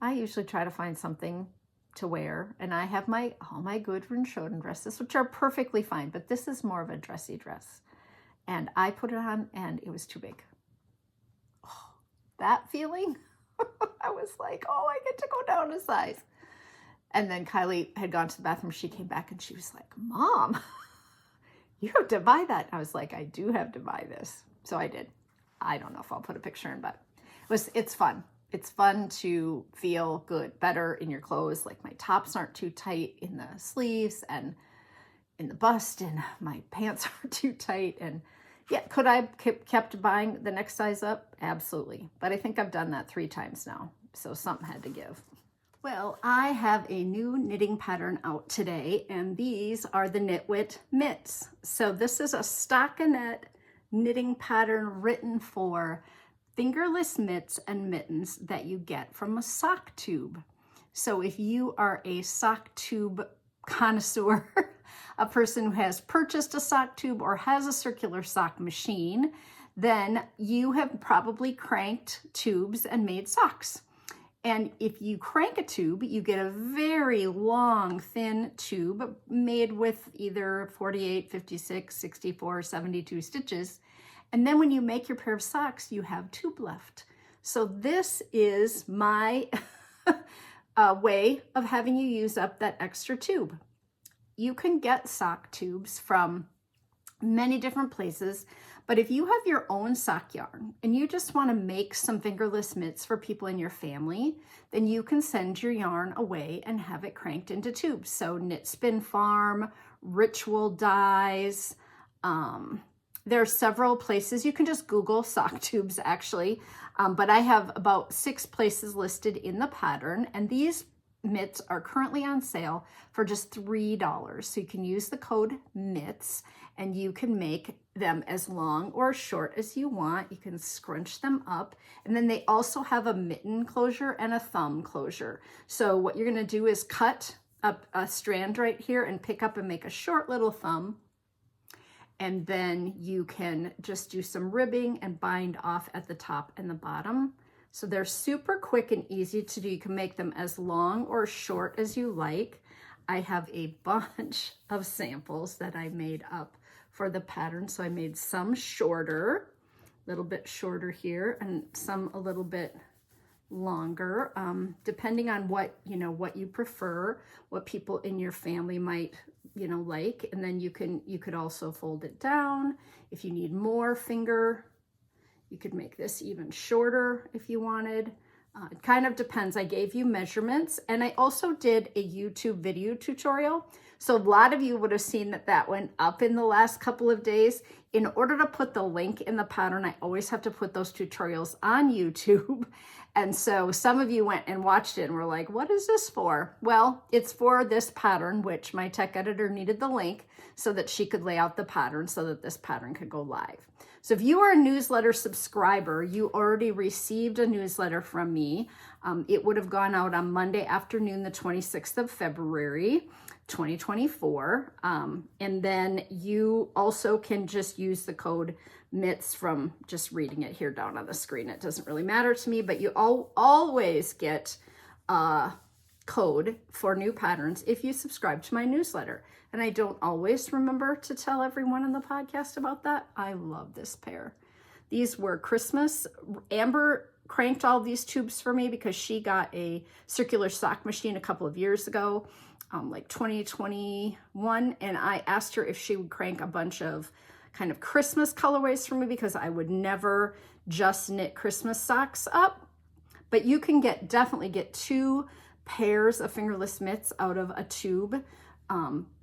I usually try to find something to wear, and I have all my good Schoen dresses, which are perfectly fine, but this is more of a dressy dress. And I put it on, and it was too big. That feeling, I was like, I get to go down a size. And then Kylie had gone to the bathroom. She came back and she was like, Mom, you have to buy that. I was like, I do have to buy this. So I did. I don't know if I'll put a picture in, but it's fun. It's fun to feel good, better in your clothes. Like my tops aren't too tight in the sleeves and in the bust, and my pants aren't too tight. And yeah, could I kept buying the next size up? Absolutely. But I think I've done that 3 times now. So something had to give. Well, I have a new knitting pattern out today, and these are the Knitwit mitts. So this is a stockinette knitting pattern written for fingerless mitts and mittens that you get from a sock tube. So if you are a sock tube connoisseur, a person who has purchased a sock tube or has a circular sock machine, then you have probably cranked tubes and made socks. And if you crank a tube, you get a very long, thin tube made with either 48, 56, 64, 72 stitches. And then when you make your pair of socks, you have tube left. So this is my way of having you use up that extra tube. You can get sock tubes from many different places, but if you have your own sock yarn and you just want to make some fingerless mitts for people in your family, then you can send your yarn away and have it cranked into tubes. So Knit Spin Farm, Ritual Dyes, there are several places. You can just Google sock tubes actually, but I have about 6 places listed in the pattern, and these mitts are currently on sale for just $3. So you can use the code MITTS and you can make them as long or short as you want. You can scrunch them up, and then they also have a mitten closure and a thumb closure. So what you're going to do is cut up a strand right here and pick up and make a short little thumb, and then you can just do some ribbing and bind off at the top and the bottom. So they're super quick and easy to do. You can make them as long or short as you like. I have a bunch of samples that I made up for the pattern. So I made some shorter, a little bit shorter here, and some a little bit longer, depending on what you prefer, what people in your family might like. And then you could also fold it down if you need more finger. You could make this even shorter if you wanted. It kind of depends. I gave you measurements, and I also did a YouTube video tutorial. So a lot of you would have seen that went up in the last couple of days. In order to put the link in the pattern, I always have to put those tutorials on YouTube. And so some of you went and watched it and were like, what is this for? Well, it's for this pattern, which my tech editor needed the link so that she could lay out the pattern so that this pattern could go live. So if you are a newsletter subscriber, you already received a newsletter from me. It would have gone out on Monday afternoon, the 26th of February, 2024. And then you also can just use the code MITTS from just reading it here down on the screen. It doesn't really matter to me, but you always get a code for new patterns if you subscribe to my newsletter. And I don't always remember to tell everyone in the podcast about that. I love this pair. These were Christmas. Amber cranked all these tubes for me because she got a circular sock machine a couple of years ago, like 2021. And I asked her if she would crank a bunch of kind of Christmas colorways for me because I would never just knit Christmas socks up. But you can definitely get 2 pairs of fingerless mitts out of a tube.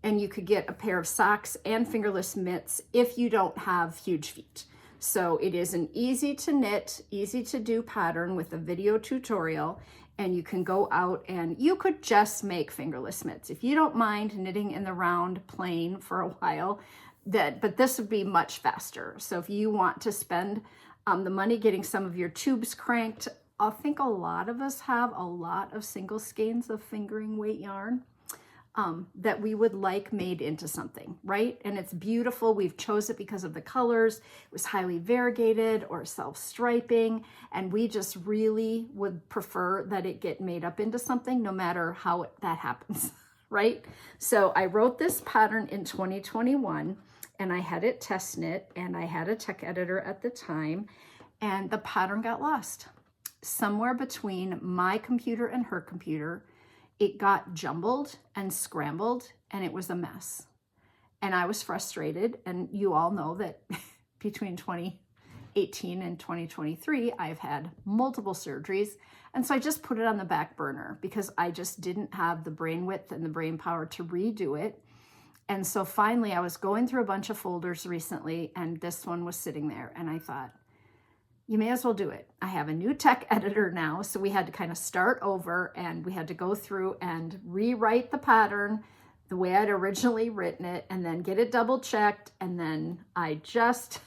And you could get a pair of socks and fingerless mitts if you don't have huge feet. So it is an easy to knit, easy to do pattern with a video tutorial, and you can go out and you could just make fingerless mitts. If you don't mind knitting in the round plain for a while, but this would be much faster. So if you want to spend the money getting some of your tubes cranked, I think a lot of us have a lot of single skeins of fingering weight yarn that we would like made into something, right? And it's beautiful. We've chose it because of the colors. It was highly variegated or self-striping, and we just really would prefer that it get made up into something no matter how that happens, right? So I wrote this pattern in 2021, and I had it test knit, and I had a tech editor at the time, and the pattern got lost. Somewhere between my computer and her computer, it got jumbled and scrambled, and it was a mess. And I was frustrated, and you all know that between 2018 and 2023, I've had multiple surgeries, and so I just put it on the back burner because I just didn't have the brain width and the brain power to redo it. And so finally, I was going through a bunch of folders recently, and this one was sitting there, and I thought, you may as well do it. I have a new tech editor now, so we had to kind of start over, and we had to go through and rewrite the pattern the way I'd originally written it, and then get it double checked, and then I just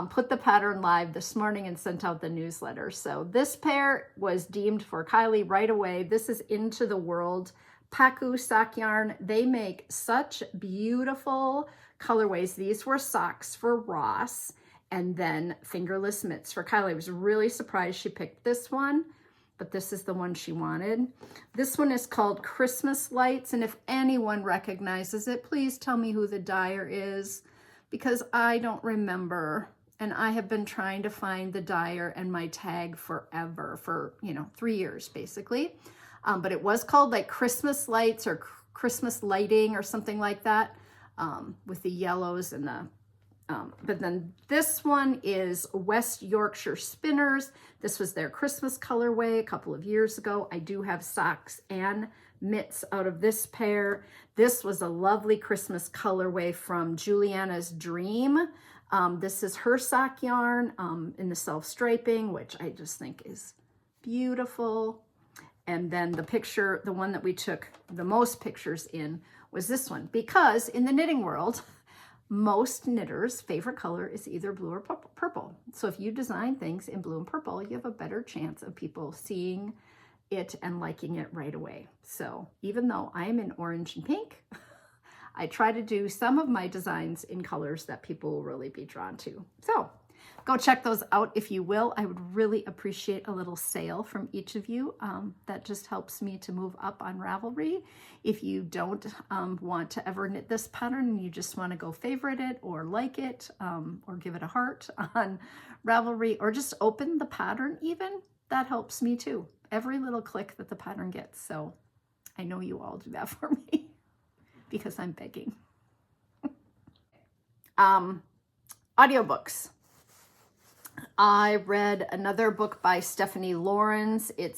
put the pattern live this morning and sent out the newsletter. So this pair was deemed for Kylie right away. This is Into the World Paku sock yarn. They make such beautiful colorways. These were socks for Ross. And then fingerless mitts for Kylie. I was really surprised she picked this one, but this is the one she wanted. This one is called Christmas Lights, and if anyone recognizes it, please tell me who the dyer is, because I don't remember, and I have been trying to find the dyer and my tag forever, for 3 years basically. But it was called like Christmas Lights or Christmas Lighting or something like that, with the yellows and the but then this one is West Yorkshire Spinners. This was their Christmas colorway a couple of years ago. I do have socks and mitts out of this pair. This was a lovely Christmas colorway from Juliana's Dream. This is her sock yarn in the self-striping, which I just think is beautiful. And then the picture, the one that we took the most pictures in, was this one, because in the knitting world, most knitters' favorite color is either blue or purple. So if you design things in blue and purple, you have a better chance of people seeing it and liking it right away. So even though I am in orange and pink, I try to do some of my designs in colors that people will really be drawn to. So go check those out if you will. I would really appreciate a little sale from each of you. That just helps me to move up on Ravelry. If you don't want to ever knit this pattern and you just want to go favorite it or like it or give it a heart on Ravelry or just open the pattern even, that helps me too. Every little click that the pattern gets. So I know you all do that for me because I'm begging. Audiobooks. I read another book by Stephanie Lawrence. It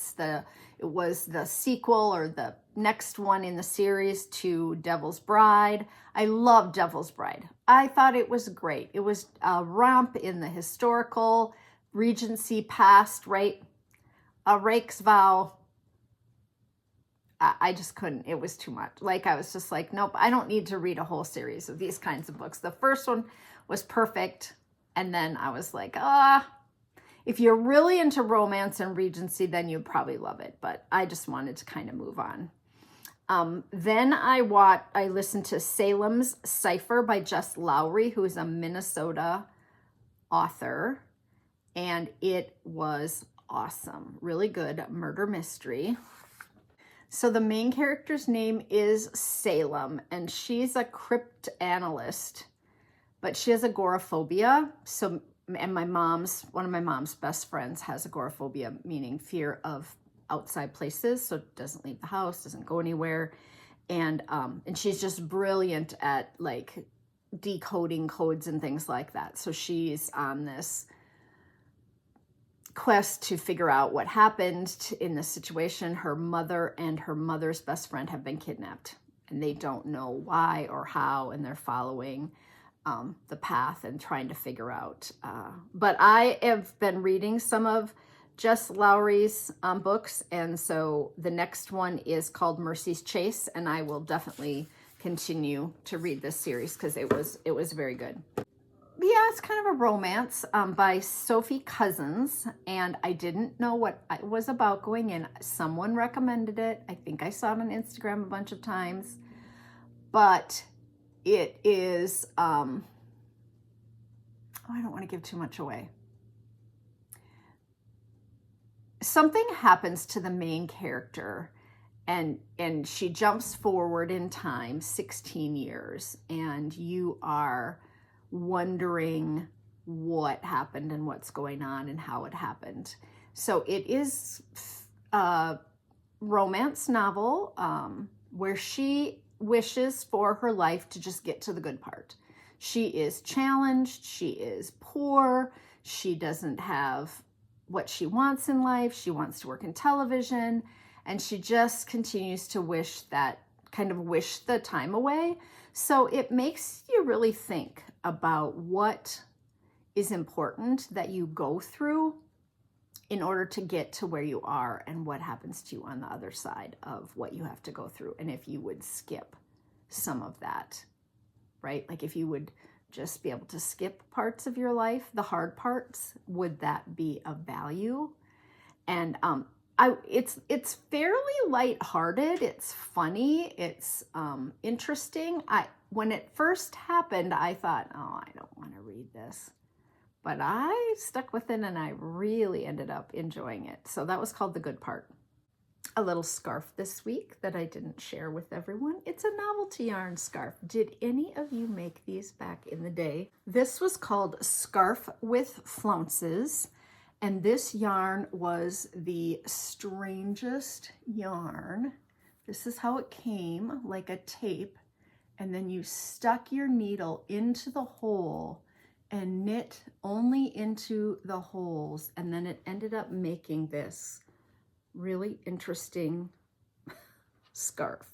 was the sequel or the next one in the series to Devil's Bride. I love Devil's Bride. I thought it was great. It was a romp in the historical Regency past, right? A rake's vow. I just couldn't. It was too much. Like, I was just like, nope, I don't need to read a whole series of these kinds of books. The first one was perfect. And then I was like, if you're really into romance and Regency, then you'd probably love it. But I just wanted to kind of move on. Then I listened to Salem's Cipher by Jess Lowry, who is a Minnesota author. And it was awesome. Really good murder mystery. So the main character's name is Salem, and she's a cryptanalyst. But she has agoraphobia. So, and one of my mom's best friends has agoraphobia, meaning fear of outside places. So doesn't leave the house, doesn't go anywhere. And she's just brilliant at like decoding codes and things like that. So she's on this quest to figure out what happened in this situation. Her mother and her mother's best friend have been kidnapped, and they don't know why or how, and they're following the path and trying to figure out. But I have been reading some of Jess Lowry's books, and so the next one is called Mercy's Chase, and I will definitely continue to read this series because it was very good. Yeah, it's kind of a romance by Sophie Cousins, and I didn't know what it was about going in. Someone recommended it. I think I saw it on Instagram a bunch of times, but it is, I don't want to give too much away. Something happens to the main character, and she jumps forward in time 16 years, and you are wondering what happened and what's going on and how it happened. So it is a romance novel where she wishes for her life to just get to the good part. She is challenged, she is poor, she doesn't have what she wants in life, she wants to work in television, and she just continues to wish the time away. So it makes you really think about what is important that you go through in order to get to where you are and what happens to you on the other side of what you have to go through. And if you would skip some of that, right? Like if you would just be able to skip parts of your life, the hard parts, would that be of value? And it's fairly lighthearted. It's funny. It's interesting. When it first happened, I thought, oh, I don't want to read this but I stuck with it and I really ended up enjoying it. So that was called The Good Part. A little scarf this week that I didn't share with everyone. It's a novelty yarn scarf. Did any of you make these back in the day? This was called Scarf with Flounces, and this yarn was the strangest yarn. This is how it came, like a tape, and then you stuck your needle into the hole and knit only into the holes, and then it ended up making this really interesting scarf.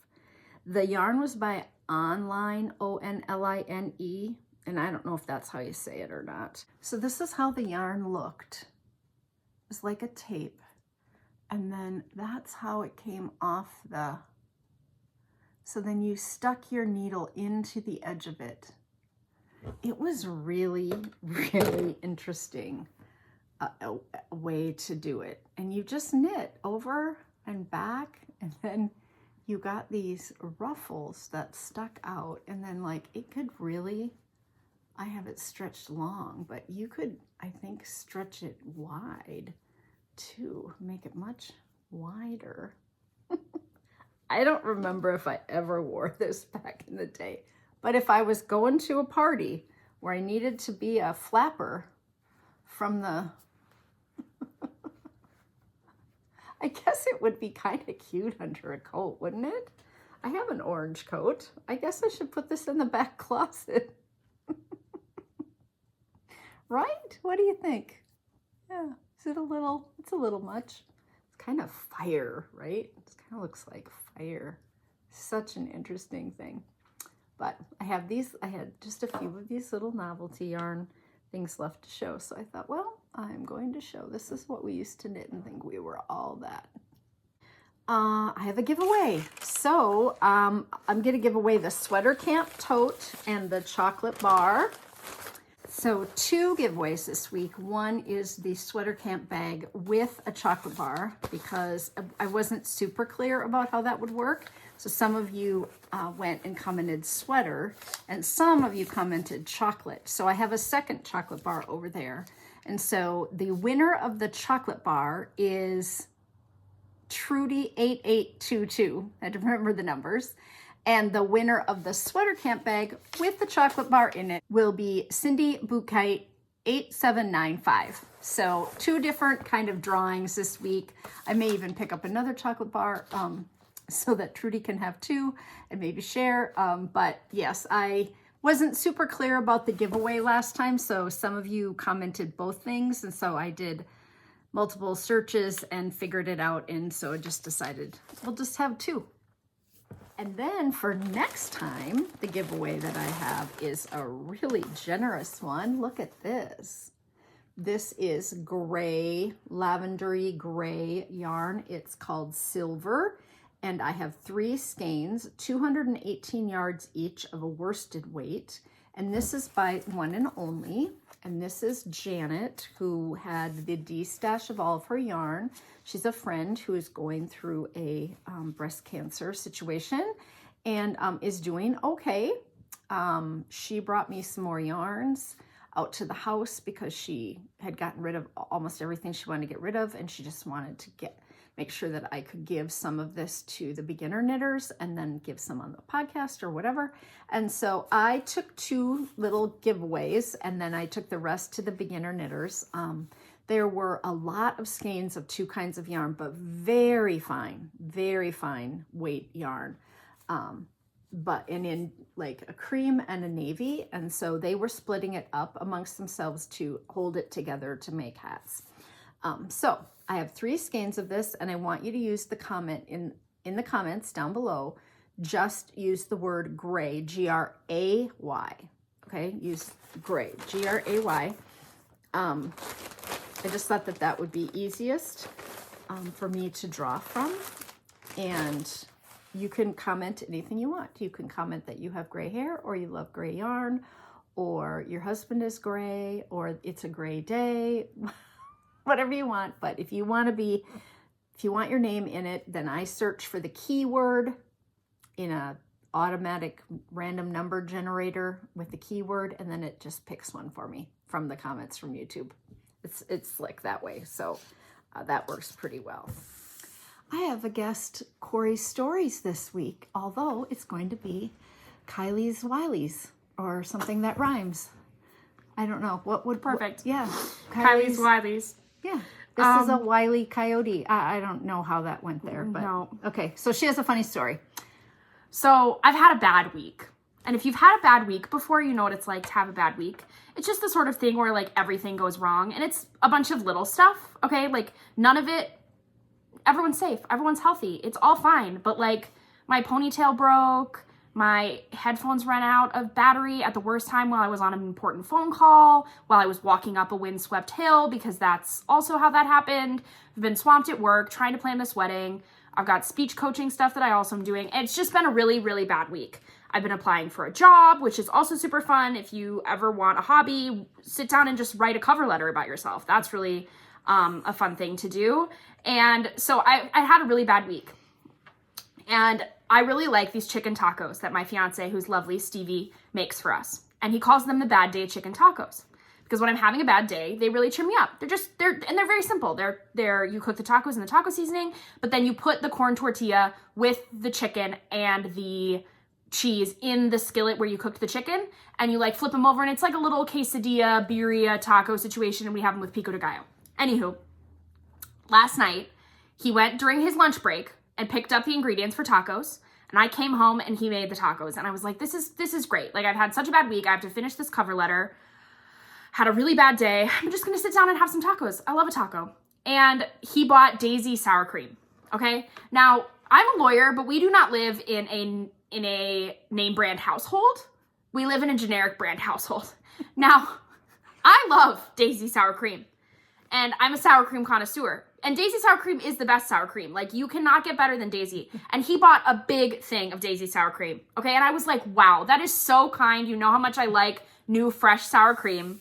The yarn was by Online, O-N-L-I-N-E, and I don't know if that's how you say it or not. So this is how the yarn looked. It was like a tape, and then that's how it came off the, so then you stuck your needle into the edge of it. It was really, really interesting. A way to do it, and you just knit over and back, and then you got these ruffles that stuck out, and then like it could really, I have it stretched long, but you could, I think, stretch it wide too, make it much wider. I don't remember if I ever wore this back in the day, but if I was going to a party where I needed to be a flapper from the I guess it would be kind of cute under a coat, wouldn't it? I have an orange coat. I guess I should put this in the back closet. Right? What do you think? Yeah, is it a little, it's a little much. It's kind of fire, right? It kind of looks like fire. Such an interesting thing. But I have these, I had just a few of these little novelty yarn things left to show. So I thought, well, I'm going to show. This is what we used to knit and think we were all that. I have a giveaway. So I'm going to give away the Sweater Camp tote and the chocolate bar. So 2 giveaways this week. One is the Sweater Camp bag with a chocolate bar, because I wasn't super clear about how that would work. So some of you went and commented sweater, and some of you commented chocolate. So I have a second chocolate bar over there. And so the winner of the chocolate bar is Trudy8822. I had to remember the numbers. And the winner of the Sweater Camp bag with the chocolate bar in it will be Cindy Bukite 8795. So 2 different kind of drawings this week. I may even pick up another chocolate bar so that Trudy can have 2 and maybe share. But yes, I wasn't super clear about the giveaway last time, so some of you commented both things, and so I did multiple searches and figured it out, and so I just decided we'll just have 2. And then for next time, the giveaway that I have is a really generous one. Look at this. This is gray, lavendery gray yarn. It's called Silver, and I have 3 skeins, 218 yards each of a worsted weight. And this is by One and Only. And this is Janet, who had the de-stash of all of her yarn. She's a friend who is going through a breast cancer situation and is doing okay. She brought me some more yarns out to the house because she had gotten rid of almost everything she wanted to get rid of, and she just wanted to make sure that I could give some of this to the beginner knitters and then give some on the podcast or whatever. And so I took 2 little giveaways, and then I took the rest to the beginner knitters. There were a lot of skeins of 2 kinds of yarn, but very fine weight yarn. But in like a cream and a navy. And so they were splitting it up amongst themselves to hold it together to make hats. So I have 3 skeins of this, and I want you to use the comment in the comments down below. Just use the word gray, G-R-A-Y. Okay, use gray, G-R-A-Y. I just thought that would be easiest for me to draw from. And you can comment anything you want. You can comment that you have gray hair, or you love gray yarn, or your husband is gray, or it's a gray day. Whatever you want. But if you want your name in it, then I search for the keyword in a automatic random number generator with the keyword, and then it just picks one for me from the comments from YouTube. It's slick that way. So that works pretty well. I have a guest, Corey's Stories this week, although it's going to be Kylie's Wileys or something that rhymes. I don't know. What would... Perfect. Yeah. Kylie's Wileys. Yeah. This is a wily coyote. I don't know how that went there, but... No. Okay, so she has a funny story. So I've had a bad week. And if you've had a bad week before, you know what it's like to have a bad week. It's just the sort of thing where like everything goes wrong. And it's a bunch of little stuff, okay? Like none of it, everyone's safe. Everyone's healthy. It's all fine. But like my ponytail broke. My headphones ran out of battery at the worst time while I was on an important phone call, while I was walking up a windswept hill, because that's also how that happened. I've been swamped at work trying to plan this wedding. I've got speech coaching stuff that I also am doing. It's just been a really, really bad week. I've been applying for a job, which is also super fun. If you ever want a hobby, sit down and just write a cover letter about yourself. That's really a fun thing to do. And so I had a really bad week. And I really like these chicken tacos that my fiance, who's lovely, Stevie, makes for us. And he calls them the bad day chicken tacos. Because when I'm having a bad day, they really cheer me up. They're very simple. You cook the tacos in the taco seasoning, but then you put the corn tortilla with the chicken and the cheese in the skillet where you cooked the chicken, and you like flip them over, and it's like a little quesadilla, birria, taco situation, and we have them with pico de gallo. Anywho, last night, he went during his lunch break and picked up the ingredients for tacos, and I came home and he made the tacos, and I was like, this is great. Like, I've had such a bad week. I have to finish this cover letter. Had a really bad day. I'm just gonna sit down and have some tacos. I love a taco. And he bought Daisy sour cream, okay? Now, I'm a lawyer, but we do not live in a name brand household. We live in a generic brand household. Now, I love Daisy sour cream, and I'm a sour cream connoisseur. And Daisy sour cream is the best sour cream. Like, you cannot get better than Daisy. And he bought a big thing of Daisy sour cream, okay? And I was like, wow, that is so kind. You know how much I like new, fresh sour cream.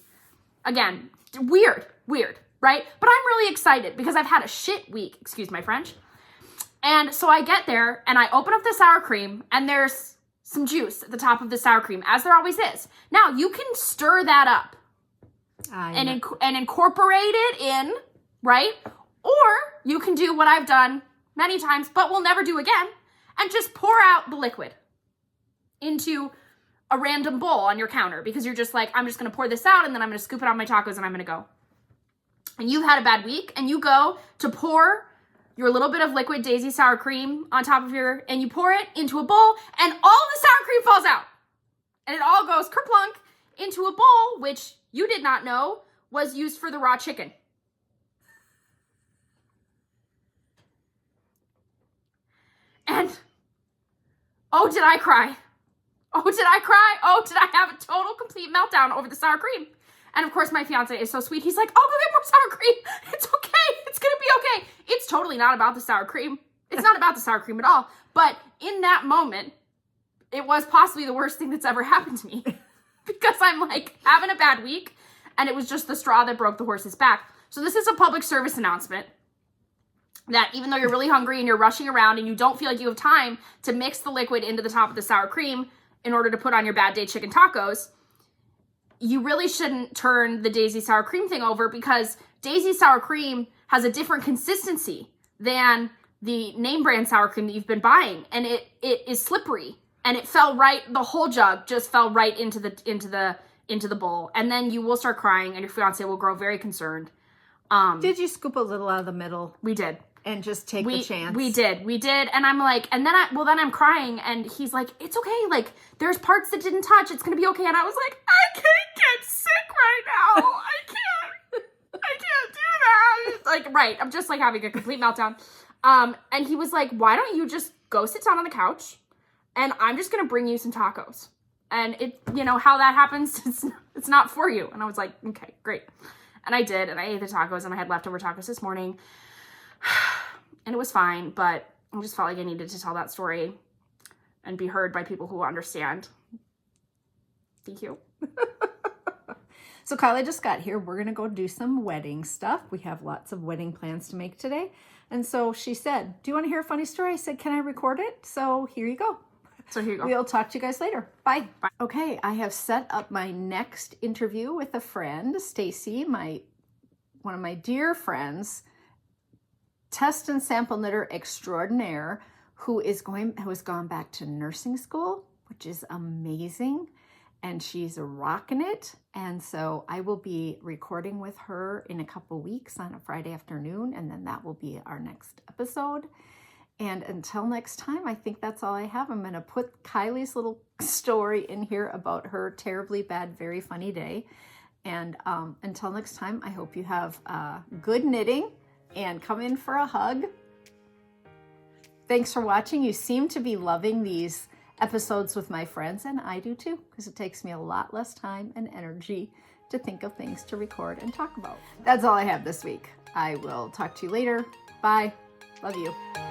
Again, weird, right? But I'm really excited because I've had a shit week, excuse my French. And so I get there and I open up the sour cream and there's some juice at the top of the sour cream, as there always is. Now, you can stir that up and incorporate it in, right? Or you can do what I've done many times, but will never do again, and just pour out the liquid into a random bowl on your counter, because you're just like, I'm just going to pour this out and then I'm going to scoop it on my tacos and I'm going to go. And you've had a bad week and you go to pour your little bit of liquid Daisy sour cream on top of and you pour it into a bowl and all the sour cream falls out. And it all goes kerplunk into a bowl, which you did not know was used for the raw chicken. And, oh, did I cry? Oh, did I cry? Oh, did I have a total, complete meltdown over the sour cream? And of course, my fiance is so sweet. He's like, I'll go get more sour cream. It's okay. It's going to be okay. It's totally not about the sour cream. It's not about the sour cream at all. But in that moment, it was possibly the worst thing that's ever happened to me. Because I'm like having a bad week, and it was just the straw that broke the horse's back. So this is a public service announcement that even though you're really hungry and you're rushing around and you don't feel like you have time to mix the liquid into the top of the sour cream in order to put on your bad day chicken tacos, you really shouldn't turn the Daisy sour cream thing over, because Daisy sour cream has a different consistency than the name brand sour cream that you've been buying. And it is slippery, and it fell right, the whole jug just fell right into the bowl. And then you will start crying and your fiance will grow very concerned. Did you scoop a little out of the middle? We did. And just take the chance? We did. And I'm like, and then I'm crying, and he's like, it's okay. Like, there's parts that didn't touch. It's going to be okay. And I was like, I can't get sick right now. I can't do that. Like, right. I'm just like having a complete meltdown. And he was like, why don't you just go sit down on the couch and I'm just going to bring you some tacos. And it, you know, how that happens, it's not for you. And I was like, okay, great. And I did. And I ate the tacos, and I had leftover tacos this morning. And it was fine, but I just felt like I needed to tell that story and be heard by people who understand. Thank you. So Kylie just got here. We're going to go do some wedding stuff. We have lots of wedding plans to make today. And so she said, do you want to hear a funny story? I said, can I record it? So here you go. So here you go. We'll talk to you guys later. Bye. Bye. Okay, I have set up my next interview with a friend, Stacy, one of my dear friends, test and sample knitter extraordinaire, who has gone back to nursing school, which is amazing. And she's a rockin' and so I will be recording with her in a couple weeks on a Friday afternoon, and then that will be our next episode. And until next time, I think that's all I have. I'm going to put Kylie's little story in here about her terribly bad, very funny day. And until next time, I hope you have good knitting and come in for a hug. Thanks for watching. You seem to be loving these episodes with my friends, and I do too, because it takes me a lot less time and energy to think of things to record and talk about. That's all I have this week. I will talk to you later. Bye. Love you.